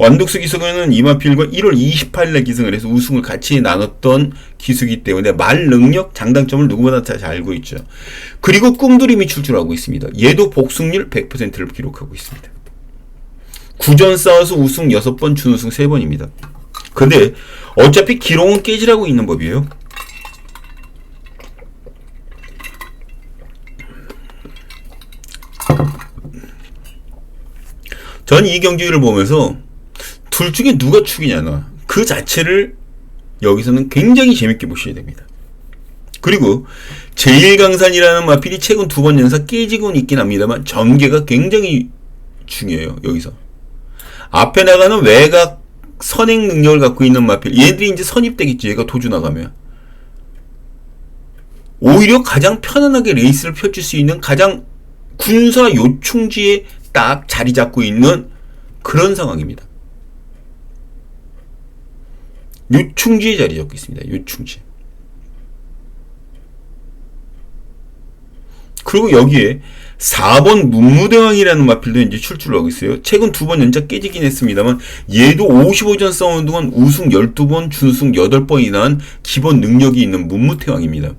안독수 기수는 이마필과 1월 28일에 기승을 해서 우승을 같이 나눴던 기수이기 때문에 말 능력, 장단점을 누구보다 잘 알고 있죠. 그리고 꿈드림이 출전하고 있습니다. 얘도 복승률 100%를 기록하고 있습니다. 9전 싸워서 우승 6번, 준우승 3번입니다. 근데 어차피 기록은 깨지라고 있는 법이에요. 전 이 경기를 보면서 둘 중에 누가 축이냐나 그 자체를 여기서는 굉장히 재밌게 보셔야 됩니다. 그리고 제1강산이라는 마필이 최근 2번 연사 깨지고는 있긴 합니다만 전개가 굉장히 중요해요. 여기서 앞에 나가는 외곽 선행 능력을 갖고 있는 마필, 얘들이 이제 선입되겠지. 얘가 도주 나가면 오히려 가장 편안하게 레이스를 펼칠 수 있는 가장 군사 요충지에 딱 자리 잡고 있는 그런 상황입니다. 요충지에 자리 잡고 있습니다. 요충지. 그리고 여기에 4번 문무대왕이라는 마필도 이제 출주를 하고 있어요. 최근 2번 연자 깨지긴 했습니다만 얘도 55전 싸우는 동안 우승 12번, 준우승 8번이 난 기본 능력이 있는 문무태왕입니다.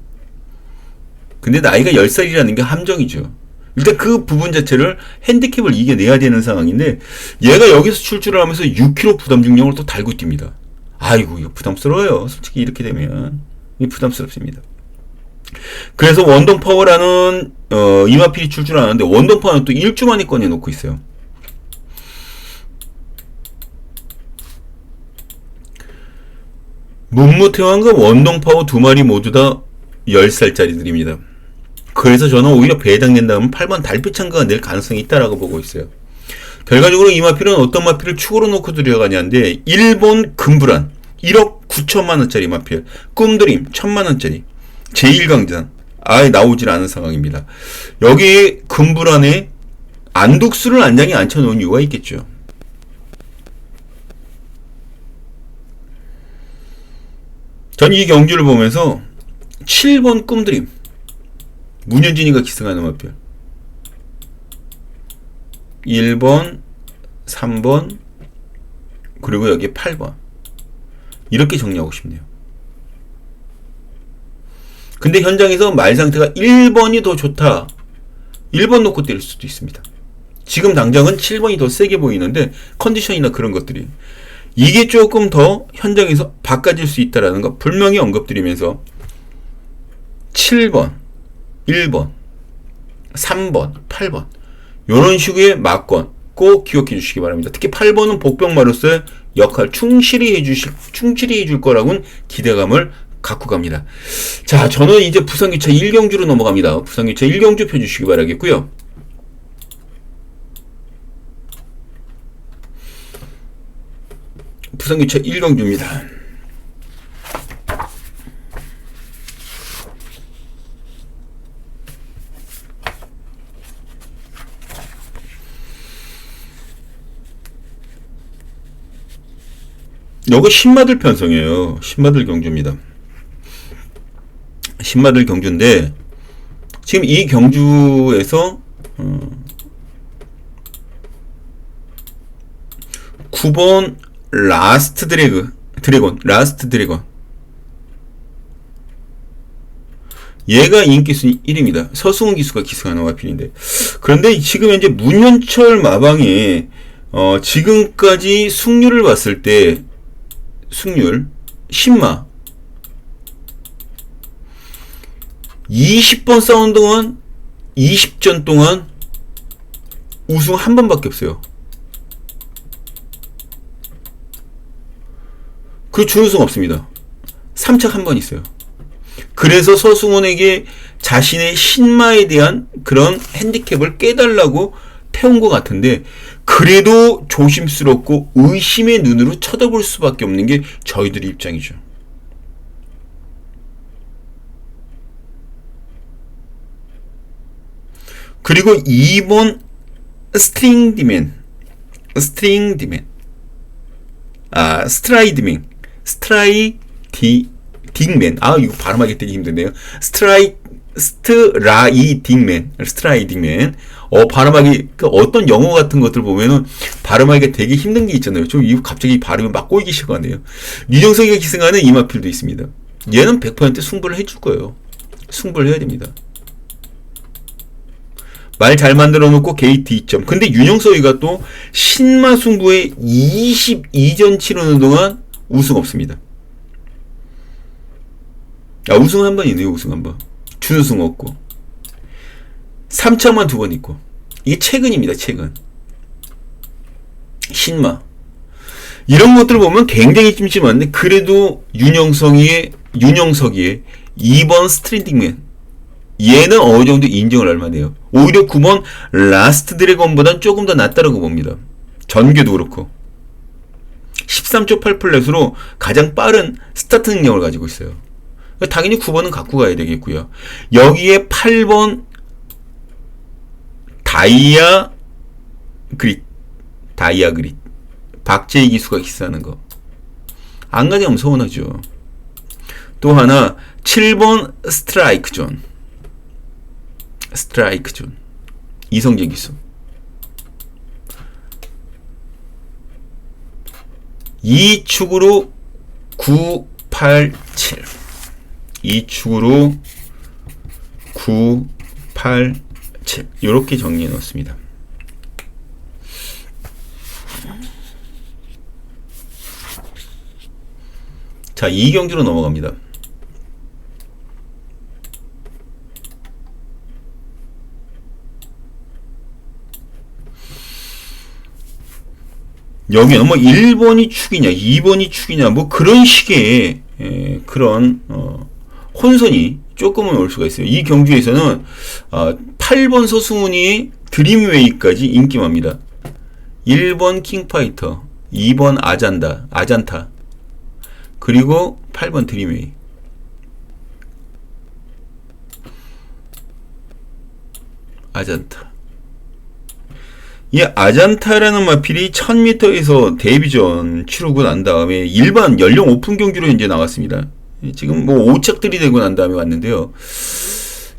근데 나이가 10살이라는 게 함정이죠. 일단 그 부분 자체를 핸디캡을 이겨내야 되는 상황인데 얘가 여기서 출주를 하면서 6kg 부담 중량을 또 달고 뜁니다. 아이고 이거 부담스러워요. 솔직히 이렇게 되면 이게 부담스럽습니다. 그래서 원동파워라는 이마필이 출주를 하는데 원동파워는 또 1주 만에 꺼내놓고 있어요. 문무태왕과 원동파워 2마리 모두 다 10살짜리들입니다. 그래서 저는 오히려 배당된다면 8번 달빛창가가 낼 가능성이 있다라고 보고 있어요. 결과적으로 이 마필은 어떤 마필을 축으로 놓고 들어가냐인데 일본 금불안 1억 9천만원짜리 마필, 꿈드림 1000만원짜리, 제1강전 아예 나오질 않은 상황입니다. 여기에 금불안에 안독수를 안장에 앉혀놓은 이유가 있겠죠. 전 이 경주를 보면서 7번 꿈드림 문현진이가 기승하는 마필 1번 3번 그리고 여기 8번 이렇게 정리하고 싶네요. 근데 현장에서 말 상태가 1번이 더 좋다 1번 놓고 때릴 수도 있습니다. 지금 당장은 7번이 더 세게 보이는데 컨디션이나 그런 것들이 이게 조금 더 현장에서 바꿔질 수 있다라는 거 분명히 언급드리면서 7번 1번 3번 8번 요런 식의 막권 꼭 기억해 주시기 바랍니다. 특히 8번은 복병마로서의 역할 충실히 해줄 거라고는 기대감을 갖고 갑니다. 자, 저는 이제 부산교차 1경주로 넘어갑니다. 부산교차 1경주 펴주시기 바라겠고요. 부산교차 1경주입니다. 요거 신마들 편성이에요. 신마들 경주입니다. 신마들 경주인데 지금 이 경주에서 9번 라스트 드래곤 얘가 인기순위 1위입니다. 서승훈 기수가 기승하는 마필인데 그런데 지금 현재 문현철 마방에 지금까지 승률을 봤을 때 승률 10마 20번 싸운 동안 20전 동안 우승 한 번밖에 없어요. 그 준우승 없습니다. 3착 한 번 있어요. 그래서 서승원에게 자신의 신마에 대한 그런 핸디캡을 깨달라고 해온 것 같은데 그래도 조심스럽고 의심의 눈으로 쳐다볼 수밖에 없는 게 저희들의 입장이죠. 그리고 2번 스트라이드맨 스트라이딩맨. 이거 발음하기 되게 힘드네요. 스트라이딩맨. 발음하기, 어떤 영어 같은 것들 보면은 발음하기가 되게 힘든 게 있잖아요. 좀 이거 갑자기 발음이 막 꼬이기 시작하네요. 윤영석이가 기승하는 이마필도 있습니다. 얘는 100% 승부를 해줄 거예요. 승부를 해야 됩니다. 말 잘 만들어 놓고 게이트 2점. 근데 윤영석이가 또 신마 승부에 22전 치르는 동안 우승 없습니다. 우승 한 번이네요. 우승 한 번. 준우승 없고 3차만 2번 있고. 이게 최근입니다. 최근. 신마. 이런 것들 보면 굉장히 찜찜한데 그래도 윤영석이의 2번 스트라이딩맨, 얘는 어느 정도 인정을 할 만해요. 오히려 9번 라스트 드래곤보단 조금 더 낫다라고 봅니다. 전개도 그렇고 13초 8플랫으로 가장 빠른 스타트 능력을 가지고 있어요. 당연히 9번은 갖고 가야 되겠고요. 여기에 8번 다이아 그릿 박재희 기수가 기사하는 거 안 가져가면 서운하죠. 또 하나 7번 스트라이크 존 이성재 기수. 2축으로 987 2축으로 987 이렇게 정리해 놓습니다. 자, 2경주로 넘어갑니다. 여기는 뭐 1번이 축이냐 2번이 축이냐 뭐 그런 식의 그런 혼선이 조금은 올 수가 있어요. 이 경주에서는 8번 서승훈이 드림웨이까지 인기맙니다. 1번 킹파이터, 2번 아잔타, 그리고 8번 드림웨이. 아잔타. 이 아잔타라는 마필이 1000m에서 데뷔전 치르고 난 다음에 일반 연령 오픈 경기로 현재 나왔습니다. 지금 뭐 5착들이 되고 난 다음에 왔는데요.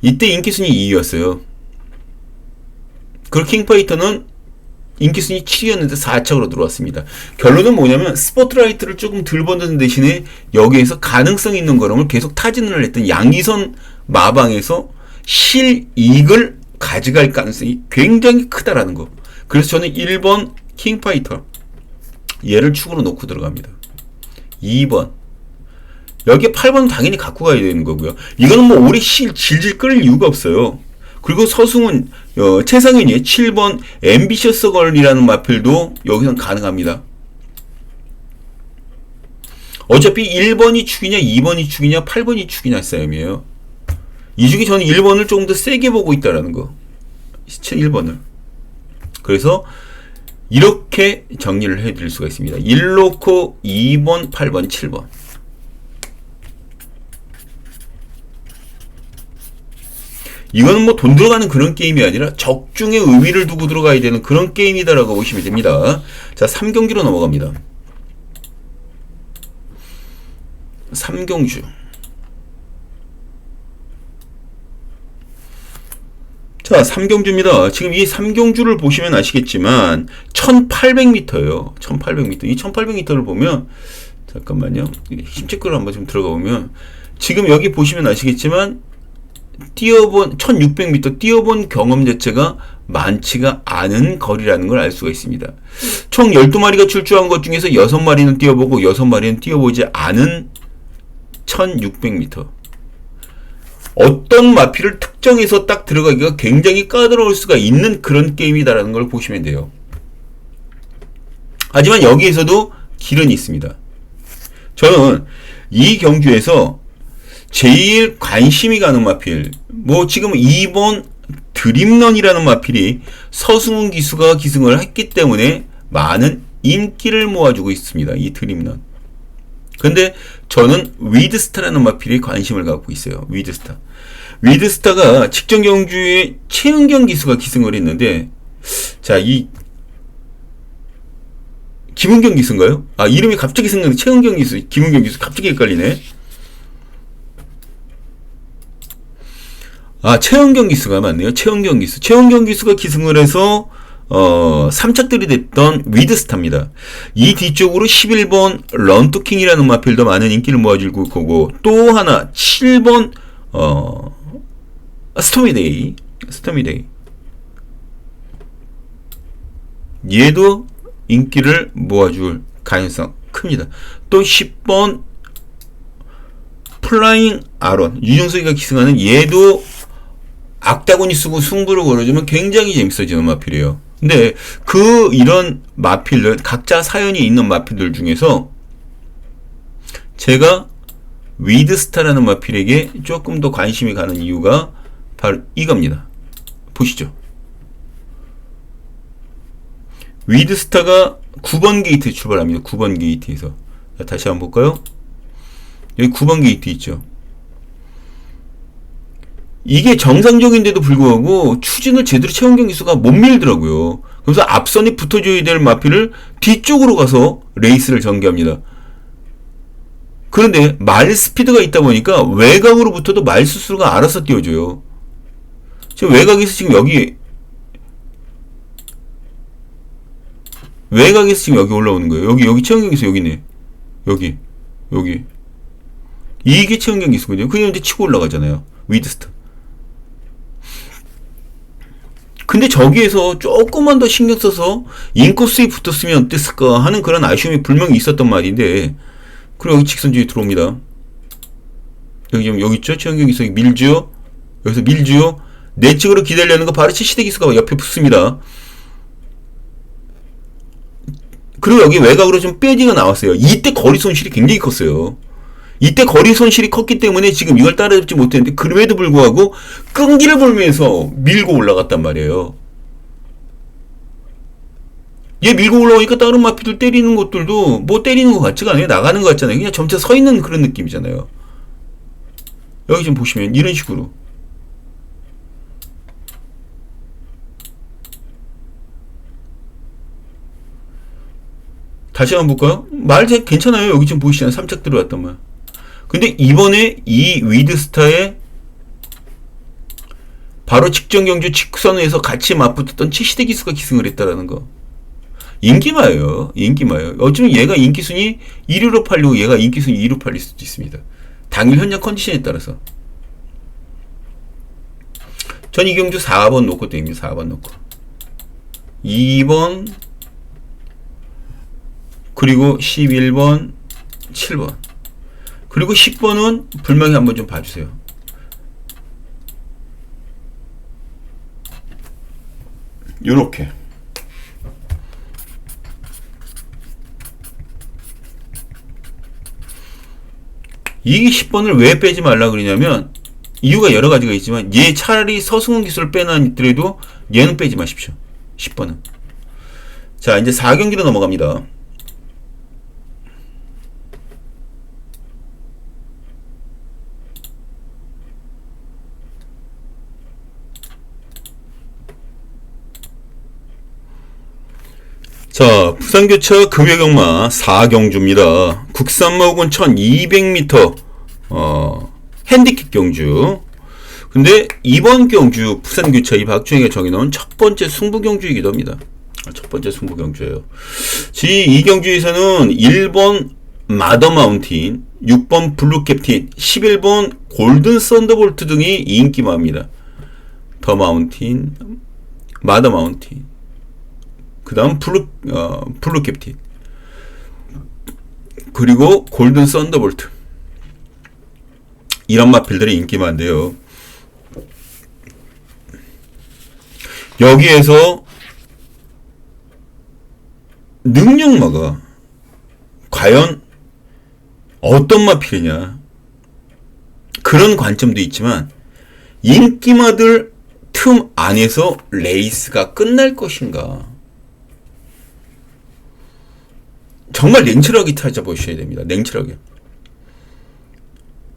이때 인기순위 2위였어요. 그리고 킹파이터는 인기순위 7위였는데 4착으로 들어왔습니다. 결론은 뭐냐면 스포트라이트를 조금 덜 받는 대신에 여기에서 가능성 있는 걸음을 계속 타진을 했던 양희선 마방에서 실이익을 가져갈 가능성이 굉장히 크다라는 거. 그래서 저는 1번 킹파이터 얘를 축으로 놓고 들어갑니다. 2번 여기에 8번 당연히 갖고 가야 되는 거고요. 이거는 뭐 오래 질질 끌 이유가 없어요. 그리고 서승훈 최상윤이 7번 앰비셔스 걸이라는 마필도 여기선 가능합니다. 어차피 1번이 축이냐 2번이 축이냐 8번이 축이냐 싸움이에요. 이 중에 저는 1번을 조금 더 세게 보고 있다라는 거. 1번을. 그래서 이렇게 정리를 해드릴 수가 있습니다. 1 놓고 2번, 8번, 7번. 이거는 뭐 돈 들어가는 그런 게임이 아니라 적중에 의미를 두고 들어가야 되는 그런 게임이다라고 보시면 됩니다. 자, 3경주로 넘어갑니다. 3경주. 자, 3경주입니다. 지금 이 3경주를 보시면 아시겠지만 1800m예요. 1800m. 이 1800m를 보면 잠깐만요. 힘체크로 한번 좀 들어가 보면 지금 여기 보시면 아시겠지만 뛰어본 1600m 뛰어본 경험 자체가 많지가 않은 거리라는 걸 알 수가 있습니다. 총 12마리가 출조한 것 중에서 6마리는 뛰어보고 6마리는 뛰어보지 않은 1600m. 어떤 마필을 특정해서 딱 들어가기가 굉장히 까다로울 수가 있는 그런 게임이다라는 걸 보시면 돼요. 하지만 여기에서도 길은 있습니다. 저는 이 경주에서 제일 관심이 가는 마필, 뭐 지금 2번 드림런이라는 마필이 서승훈 기수가 기승을 했기 때문에 많은 인기를 모아주고 있습니다. 이 드림런. 근데 저는 위드스타라는 마필에 관심을 갖고 있어요. 위드스타. 위드스타가 직전 경주에 최은경 기수가 기승을 했는데, 자, 이 김은경 기수인가요? 아, 이름이 갑자기 생각나는데 최은경 기수, 김은경 기수 갑자기 헷갈리네. 아, 최은경 기수가 맞네요. 최은경 기수. 최은경 기수가 기승을 해서 3착들이 됐던 위드스타입니다. 이 뒤쪽으로 11번 런투킹이라는 마필도 많은 인기를 모아주고 거고, 또 하나 7번 스토미데이. 얘도 인기를 모아줄 가능성 큽니다. 또 10번 플라잉 아론, 유정석이가 기승하는 얘도 악다구니 쓰고 승부를 걸어주면 굉장히 재밌어지는 마필이에요. 근데 이런 마필들, 각자 사연이 있는 마필들 중에서 제가 위드스타라는 마필에게 조금 더 관심이 가는 이유가 바로 이겁니다. 보시죠. 위드스타가 9번 게이트에 출발합니다. 9번 게이트에서. 자, 다시 한번 볼까요? 여기 9번 게이트 있죠. 이게 정상적인데도 불구하고 추진을 제대로 최은경 기수가 못 밀더라고요. 그래서 앞선이 붙어줘야 될 마필을 뒤쪽으로 가서 레이스를 전개합니다. 그런데 말 스피드가 있다 보니까 외곽으로 붙어도 말 스스로가 알아서 띄워줘요. 지금 외곽에서 지금 여기 올라오는 거예요. 여기 최은경 기수 여기 있네. 여기 이게 최은경 기수거든요. 그냥 이제 치고 올라가잖아요. 위드스타. 근데 저기에서 조금만 더 신경 써서 인코스에 붙었으면 어땠을까 하는 그런 아쉬움이 분명히 있었던 말인데, 그리고 여기 직선주의 들어옵니다. 여기 있죠? 최은경 기수 밀주요. 여기서 밀주요. 내측으로 기다리려는 거 바로 시대 기수가 옆에 붙습니다. 그리고 여기 외곽으로 좀 빼지가 나왔어요. 이때 거리 손실이 굉장히 컸어요. 이때 거리 손실이 컸기 때문에 지금 이걸 따라잡지 못했는데, 그럼에도 불구하고 끈기를 벌면서 밀고 올라갔단 말이에요. 얘 밀고 올라오니까 다른 마피들 때리는 것들도 뭐 때리는 것 같지가 않아요. 나가는 것 같잖아요. 그냥 점차 서 있는 그런 느낌이잖아요. 여기 좀 보시면 이런 식으로 다시 한번 볼까요? 말 괜찮아요. 여기 좀 보이시잖아요. 3착 들어왔단 말. 근데 이번에 이 위드스타에 바로 직전 경주 직선에서 같이 맞붙었던 치시대 기수가 기승을 했다라는 거. 인기마예요. 어쩌면 얘가 인기순위 1위로 팔리고 얘가 인기순위 2위로 팔릴 수도 있습니다. 당일 현장 컨디션에 따라서. 전 이 경주 4번 놓고 땡깁니다. 4번 놓고. 2번 그리고 11번 7번 그리고 10번은 불명히 한번 좀 봐주세요. 요렇게 이 10번을 왜 빼지 말라 그러냐면, 이유가 여러 가지가 있지만 얘 차라리 서승훈 기수를 빼놨더라도 얘는 빼지 마십시오. 10번은. 자, 이제 4경기로 넘어갑니다. 자, 부산교차 급여경마 4경주입니다. 국산마옥은 1200m 핸디캡 경주. 근데 이번 경주 부산교차 이 박주행이 정해놓은 첫 번째 승부 경주이기도 합니다. 첫 번째 승부 경주예요. 이 경주에서는 1번 마더 마운틴, 6번 블루 캡틴, 11번 골든 썬더볼트 등이 인기마입니다. 더 마운틴, 마더 마운틴, 그 다음 블루 캡틴, 그리고 골든 썬더볼트. 이런 마필들이 인기만인데요. 여기에서 능력마가 과연 어떤 마필이냐, 그런 관점도 있지만 인기마들 틈 안에서 레이스가 끝날 것인가? 정말 냉철하게 찾아보셔야 됩니다. 냉철하게.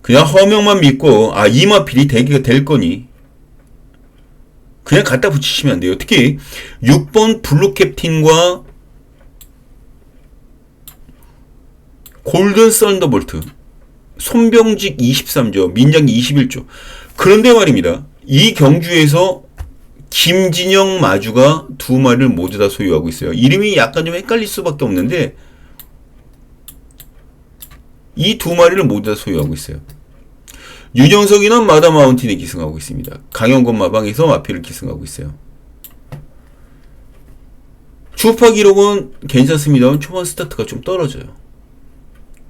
그냥 허명만 믿고 이 마필이 대기가 될 거니 그냥 갖다 붙이시면 안 돼요. 특히 6번 블루 캡틴과 골든 썬더볼트, 손병직 23조, 민장기 21조. 그런데 말입니다. 이 경주에서 김진영 마주가 두 마리를 모두 다 소유하고 있어요. 이름이 약간 좀 헷갈릴 수밖에 없는데 이 두 마리를 모두 다 소유하고 있어요. 유정석이는 마다 마운틴에 기승하고 있습니다. 강영권 마방에서 마필을 기승하고 있어요. 주파 기록은 괜찮습니다만 초반 스타트가 좀 떨어져요.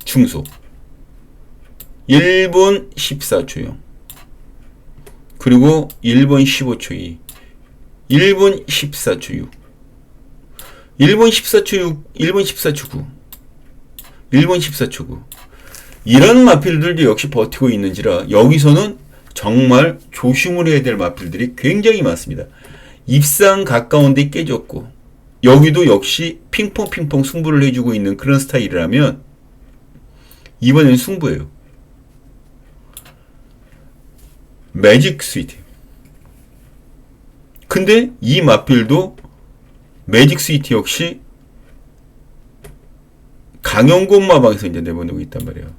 중소 1분 14초요. 그리고 1분 15초 2, 1분 14초 6, 1분 14초 6, 1분 14초 9, 1분 14초 9. 이런 마필들도 역시 버티고 있는지라 여기서는 정말 조심을 해야 될 마필들이 굉장히 많습니다. 입상 가까운 데 깨졌고 여기도 역시 핑퐁 승부를 해주고 있는 그런 스타일이라면 이번엔 승부예요. 매직 스위트. 근데 이 마필도 매직 스위트 역시 강영권 마방에서 이제 내보내고 있단 말이에요.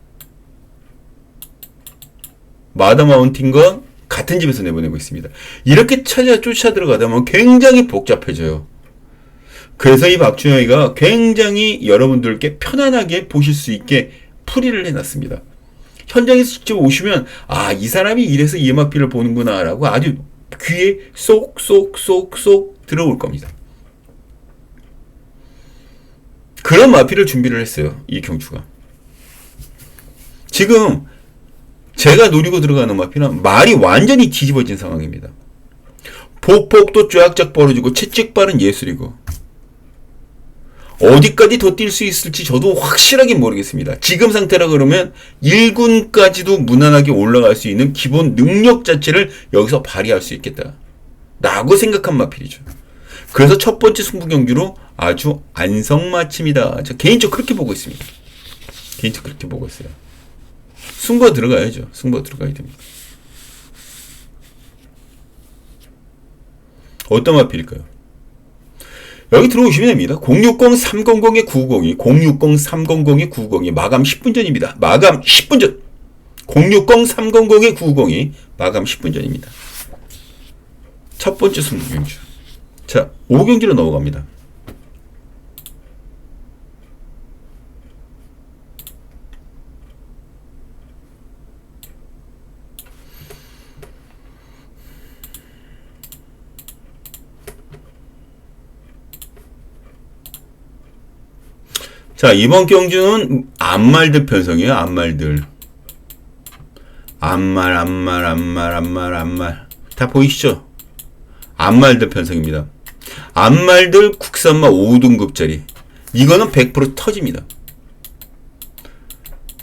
마다 마운틴과 같은 집에서 내보내고 있습니다. 이렇게 쫓아 들어가다 보면 굉장히 복잡해져요. 그래서 이 박준영이가 굉장히 여러분들께 편안하게 보실 수 있게 풀이를 해놨습니다. 현장에서 직접 오시면 이 사람이 이래서 EMRP를 보는구나 라고 아주 귀에 쏙쏙쏙쏙 들어올 겁니다. 그런 마피를 준비를 했어요. 이 경주가. 지금 제가 노리고 들어가는 마피는 말이 완전히 뒤집어진 상황입니다. 폭폭도 쫙쫙 벌어지고 채찍발은 예술이고 어디까지 더 뛸 수 있을지 저도 확실하게 모르겠습니다. 지금 상태라 그러면 1군까지도 무난하게 올라갈 수 있는 기본 능력 자체를 여기서 발휘할 수 있겠다 라고 생각한 마필이죠. 그래서 첫 번째 승부 경주로 아주 안성맞춤이다. 저 개인적으로 그렇게 보고 있습니다. 개인적으로 그렇게 보고 있어요. 승부가 들어가야죠. 승부가 들어가야 됩니다. 어떤 마필일까요? 여기 들어오시면 됩니다. 060-300-902, 060-300-902, 마감 10분 전입니다. 마감 10분 전. 060-300-902, 마감 10분 전입니다. 첫 번째 승부 경주. 자, 5경기로 넘어갑니다. 자, 이번 경주는 암말들 편성이에요. 암말들. 암말. 다 보이시죠? 암말들 편성입니다. 암말들 국산마 5등급짜리. 이거는 100% 터집니다.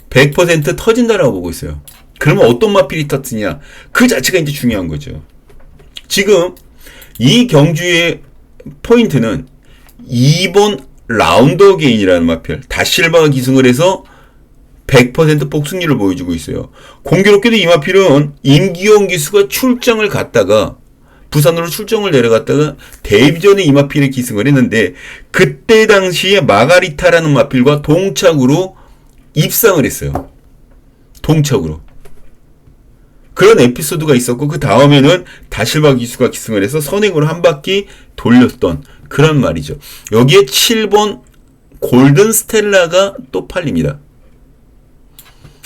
100% 터진다라고 보고 있어요. 그러면 어떤 마필이 터뜨냐? 그 자체가 이제 중요한 거죠. 지금 이 경주의 포인트는 2번 라운더 게인이라는 마필. 다실바가 기승을 해서 100% 복승률을 보여주고 있어요. 공교롭게도 이 마필은 임기용 기수가 출장을 갔다가 부산으로 출정을 내려갔다가 데뷔전에 이 마필에 기승을 했는데 그때 당시에 마가리타라는 마필과 동착으로 입상을 했어요. 동착으로. 그런 에피소드가 있었고 그 다음에는 다실바 기수가 기승을 해서 선행으로 한 바퀴 돌렸던 그런 말이죠. 여기에 7번 골든 스텔라가 또 팔립니다.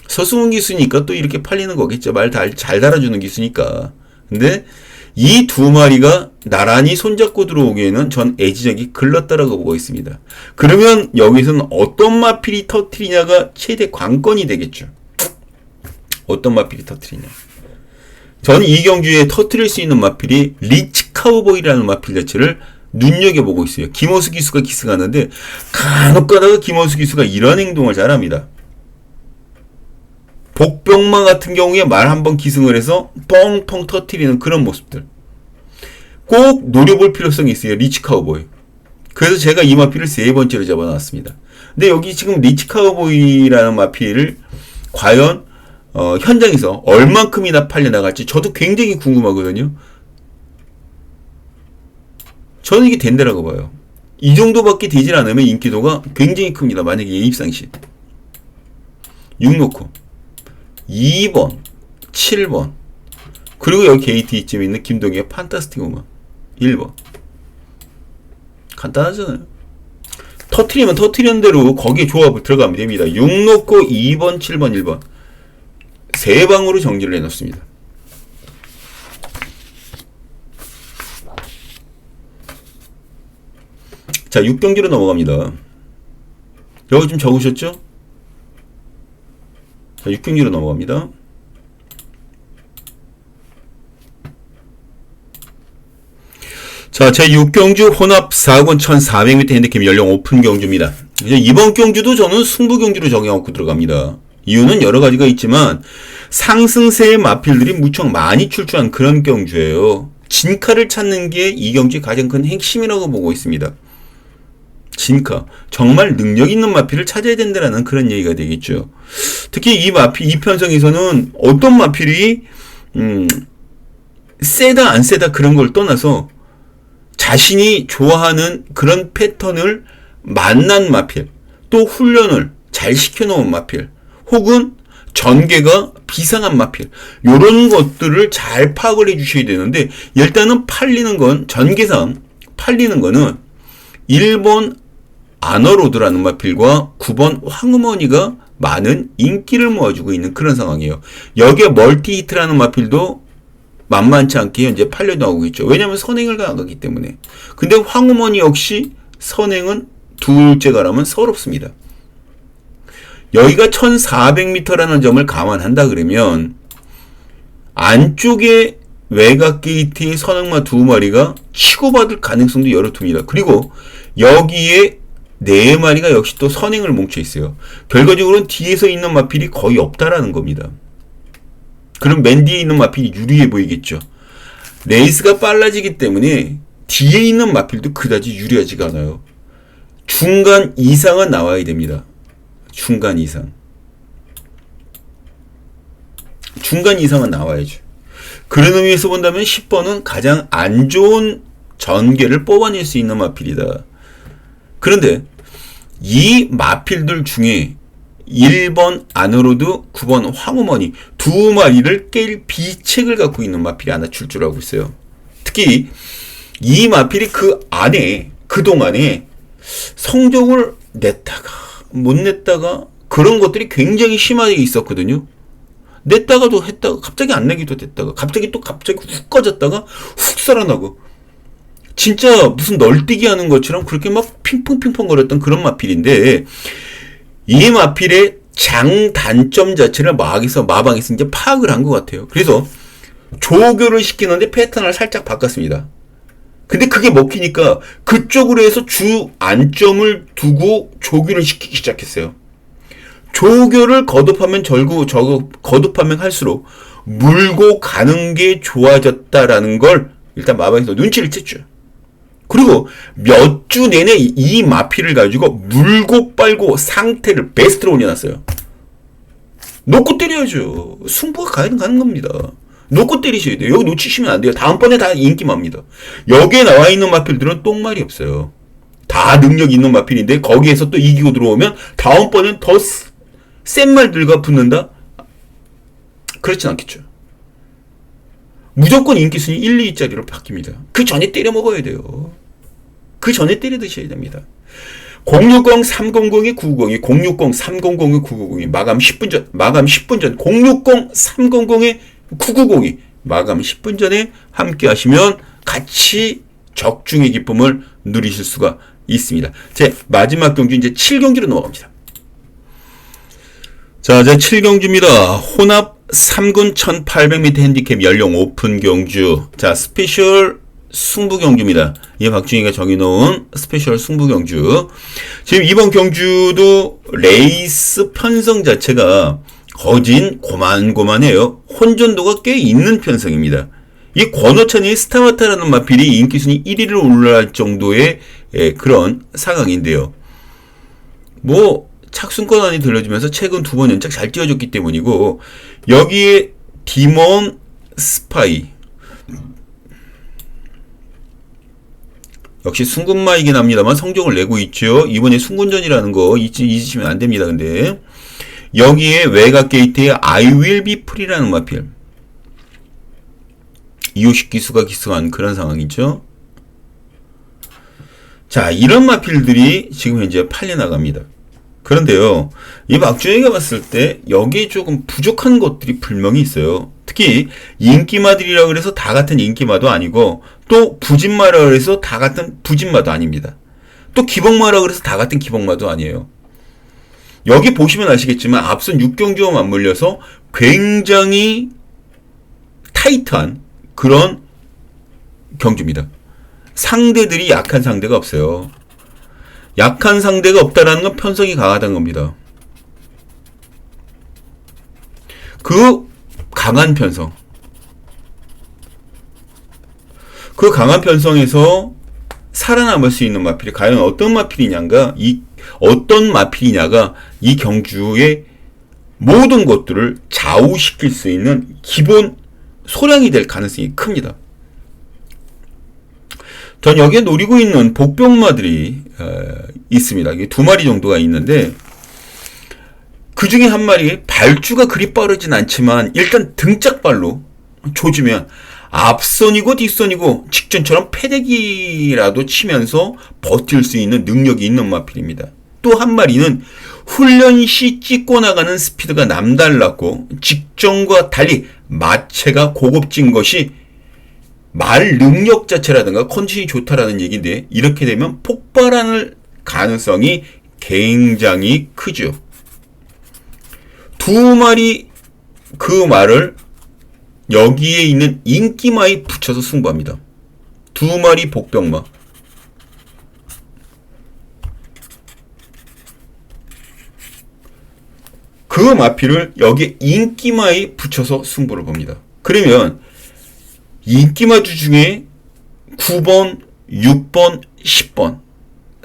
서승훈 기수니까 또 이렇게 팔리는 거겠죠. 말 잘 달아주는 기수니까. 근데 이 두 마리가 나란히 손잡고 들어오기에는 전 애지적이 글렀다라고 보고 있습니다. 그러면 여기서는 어떤 마필이 터트리냐가 최대 관건이 되겠죠. 어떤 마필이 터트리냐. 저는 이 경주에 터트릴 수 있는 마필이 리치 카우보이라는 마필 자체를 눈여겨보고 있어요. 김호수 기수가 기승하는데 간혹 가다가 김호수 기수가 이런 행동을 잘합니다. 복병마 같은 경우에 말 한번 기승을 해서 뻥뻥 터트리는 그런 모습들. 꼭 노려볼 필요성이 있어요. 리치 카우보이. 그래서 제가 이 마필을 세 번째로 잡아놨습니다. 근데 여기 지금 리치 카우보이라는 마필을 과연 현장에서 얼만큼이나 팔려나갈지 저도 굉장히 궁금하거든요. 저는 이게 된다라고 봐요. 이 정도밖에 되질 않으면 인기도가 굉장히 큽니다. 만약에 예입상 시 6 놓고 2번 7번 그리고 여기 게이트 이쯤에 있는 김동희의 판타스틱 우먼 1번. 간단하잖아요. 터트리면 터트리는 대로 거기에 조합을 들어가면 됩니다. 6 놓고 2번 7번 1번 세 방으로 정리를 해놓습니다. 자, 6경기로 넘어갑니다. 여기 좀 적으셨죠? 자, 6경기로 넘어갑니다. 자, 제 6경주 혼합 4군 1400m 핸디캡 연령 오픈 경주입니다. 이제 이번 경주도 저는 승부 경주로 정해놓고 들어갑니다. 이유는 여러 가지가 있지만 상승세의 마필들이 무척 많이 출중한 그런 경주예요. 진카를 찾는 게 이 경주의 가장 큰 핵심이라고 보고 있습니다. 진카. 정말 능력 있는 마필을 찾아야 된다는 그런 얘기가 되겠죠. 특히 이 마필, 이 편성에서는 어떤 마필이, 세다, 안 세다 그런 걸 떠나서 자신이 좋아하는 그런 패턴을 만난 마필, 또 훈련을 잘 시켜놓은 마필, 혹은 전개가 비상한 마필, 요런 것들을 잘 파악을 해주셔야 되는데, 일단은 팔리는 건, 전개상 팔리는 거는 1번 아너로드라는 마필과 9번 황음원이가 많은 인기를 모아주고 있는 그런 상황이에요. 여기에 멀티히트라는 마필도 만만치 않게 현재 팔려 나오고 있죠. 왜냐하면 선행을 나가기 때문에. 근데 황음원이 역시 선행은 둘째 가라면 서럽습니다. 여기가 1400m라는 점을 감안한다 그러면 안쪽에 외곽 게이트의 선행마 두 마리가 치고받을 가능성도 열어둡니다. 그리고 여기에 네 마리가 역시 또 선행을 뭉쳐 있어요. 결과적으로는 뒤에서 있는 마필이 거의 없다라는 겁니다. 그럼 맨 뒤에 있는 마필이 유리해 보이겠죠. 레이스가 빨라지기 때문에 뒤에 있는 마필도 그다지 유리하지가 않아요. 중간 이상은 나와야 됩니다. 중간 이상. 중간 이상은 나와야죠. 그런 의미에서 본다면 10번은 가장 안 좋은 전개를 뽑아낼 수 있는 마필이다. 그런데 이 마필들 중에 1번 아너로드, 9번 황우머니 두 마리를 깰 비책을 갖고 있는 마필이 하나 출주하고 있어요. 특히 이 마필이 그 안에, 그동안에 성적을 냈다가 못 냈다가 그런 것들이 굉장히 심하게 있었거든요. 냈다가도 했다가 갑자기 안 내기도 됐다가 갑자기 훅 꺼졌다가 훅 살아나고 진짜 무슨 널뛰기 하는 것처럼 그렇게 막 핑퐁핑퐁 거렸던 그런 마필인데 이 마필의 장단점 자체를 마방에서 이제 파악을 한 것 같아요. 그래서 조교를 시키는데 패턴을 살짝 바꿨습니다. 근데 그게 먹히니까 그쪽으로 해서 주 안점을 두고 조교를 시키기 시작했어요. 조교를 거듭하면 거듭하면 할수록 물고 가는 게 좋아졌다라는 걸 일단 마방에서 눈치를 챘죠. 그리고 몇 주 내내 이 마필을 가지고 물고 빨고 상태를 베스트로 올려놨어요. 놓고 때려야죠. 승부가 가는 겁니다. 놓고 때리셔야 돼요. 여기 놓치시면 안 돼요. 다음번에 다 인기맘입니다. 여기에 나와 있는 마필들은 똥말이 없어요. 다 능력 있는 마필인데 거기에서 또 이기고 들어오면 다음번엔 더 센 말들과 붙는다? 그렇진 않겠죠. 무조건 인기순위 1, 2위짜리로 바뀝니다. 그 전에 때려 먹어야 돼요. 그 전에 때려 드셔야 됩니다. 060-300-990이 060-300-990이 마감 10분 전, 060-300-990이 마감 10분 전에 함께 하시면 같이 적중의 기쁨을 누리실 수가 있습니다. 제 마지막 경주 이제 7경기로 넘어갑니다. 자, 제 7경주입니다. 혼합 3군 1800m 핸디캡 연령 오픈 경주. 자, 스페셜 승부 경주입니다. 이 박준희가 정해놓은 스페셜 승부 경주. 지금 이번 경주도 레이스 편성 자체가 거진 고만고만해요. 혼전도가 꽤 있는 편성입니다. 이 권호찬이 스타마타라는 마필이 인기순위 1위를 올라갈 정도의 그런 상황인데요. 뭐 착순권 안이 들려주면서 최근 2번 연착 잘 띄워줬기 때문이고, 여기에 디몬 스파이 역시 순군마이긴 합니다만 성적을 내고 있죠. 이번에 순군전이라는 거 잊으시면 안 됩니다. 근데 여기에 외곽 게이트의 I will be free라는 마필, 이호식 기수가 기승한 그런 상황이죠. 자, 이런 마필들이 지금 현재 팔려나갑니다. 그런데요, 이 박주영이가 봤을 때 여기에 조금 부족한 것들이 분명히 있어요. 특히 인기마들이라고 그래서 다 같은 인기마도 아니고, 또 부진마라고 그래서 다 같은 부진마도 아닙니다. 또 기복마라고 그래서 다 같은 기복마도 아니에요. 여기 보시면 아시겠지만 앞선 6경주와 맞물려서 굉장히 타이트한 그런 경주입니다. 상대들이 약한 상대가 없어요. 약한 상대가 없다라는 건 편성이 강하다는 겁니다. 그 강한 편성, 그 강한 편성에서 살아남을 수 있는 마필이 과연 어떤 마필이냐가 이 경주의 모든 것들을 좌우시킬 수 있는 기본 소량이 될 가능성이 큽니다. 전 여기에 노리고 있는 복병마들이 있습니다. 이게 2마리 정도가 있는데, 그 중에 한 마리 발주가 그리 빠르진 않지만 일단 등짝발로 조지면 앞선이고 뒷선이고 직전처럼 패대기라도 치면서 버틸 수 있는 능력이 있는 마필입니다. 또 한 마리는 훈련 시 찍고 나가는 스피드가 남달랐고 직전과 달리 마체가 고급진 것이 말 능력 자체라든가 컨디션이 좋다라는 얘기인데, 이렇게 되면 폭발할 가능성이 굉장히 크죠. 2마리 그 말을 여기에 있는 인기마에 붙여서 승부합니다. 2마리 복병마. 그 마필을 여기에 인기마에 붙여서 승부를 봅니다. 그러면 인기마주 중에 9번, 6번, 10번,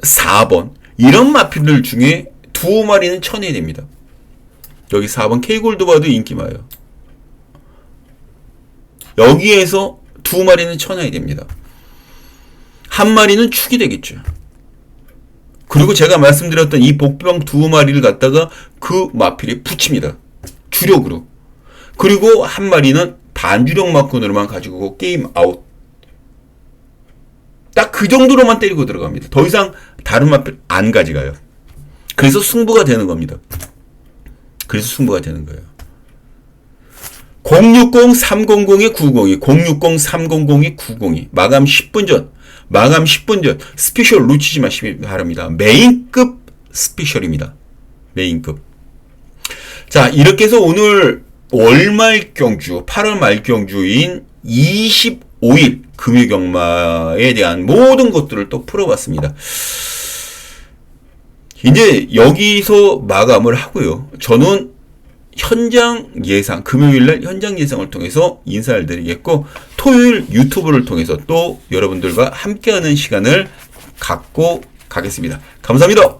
4번 이런 마필들 중에 2마리는 쳐내야 됩니다. 여기 4번 K골드바도 인기마예요. 여기에서 2마리는 쳐내야 됩니다. 한 마리는 축이 되겠죠. 그리고 제가 말씀드렸던 이 복병 2마리를 갖다가 그 마필에 붙입니다. 주력으로. 그리고 한 마리는 반주력 마크으로만 가지고 게임 아웃. 딱 그 정도로만 때리고 들어갑니다. 더 이상 다른 마필 안 가져가요. 그래서 승부가 되는 겁니다. 그래서 승부가 되는 거예요. 060-300에 902, 060-300에 902. 마감 10분 전. 마감 10분 전. 스페셜 놓치지 마시기 바랍니다. 메인급 스페셜입니다. 메인급. 자, 이렇게 해서 오늘 월말 경주, 8월 말 경주인 25일 금요경마에 대한 모든 것들을 또 풀어봤습니다. 이제 여기서 마감을 하고요. 저는 현장 예상, 금요일날 현장 예상을 통해서 인사를 드리겠고, 토요일 유튜브를 통해서 또 여러분들과 함께하는 시간을 갖고 가겠습니다. 감사합니다.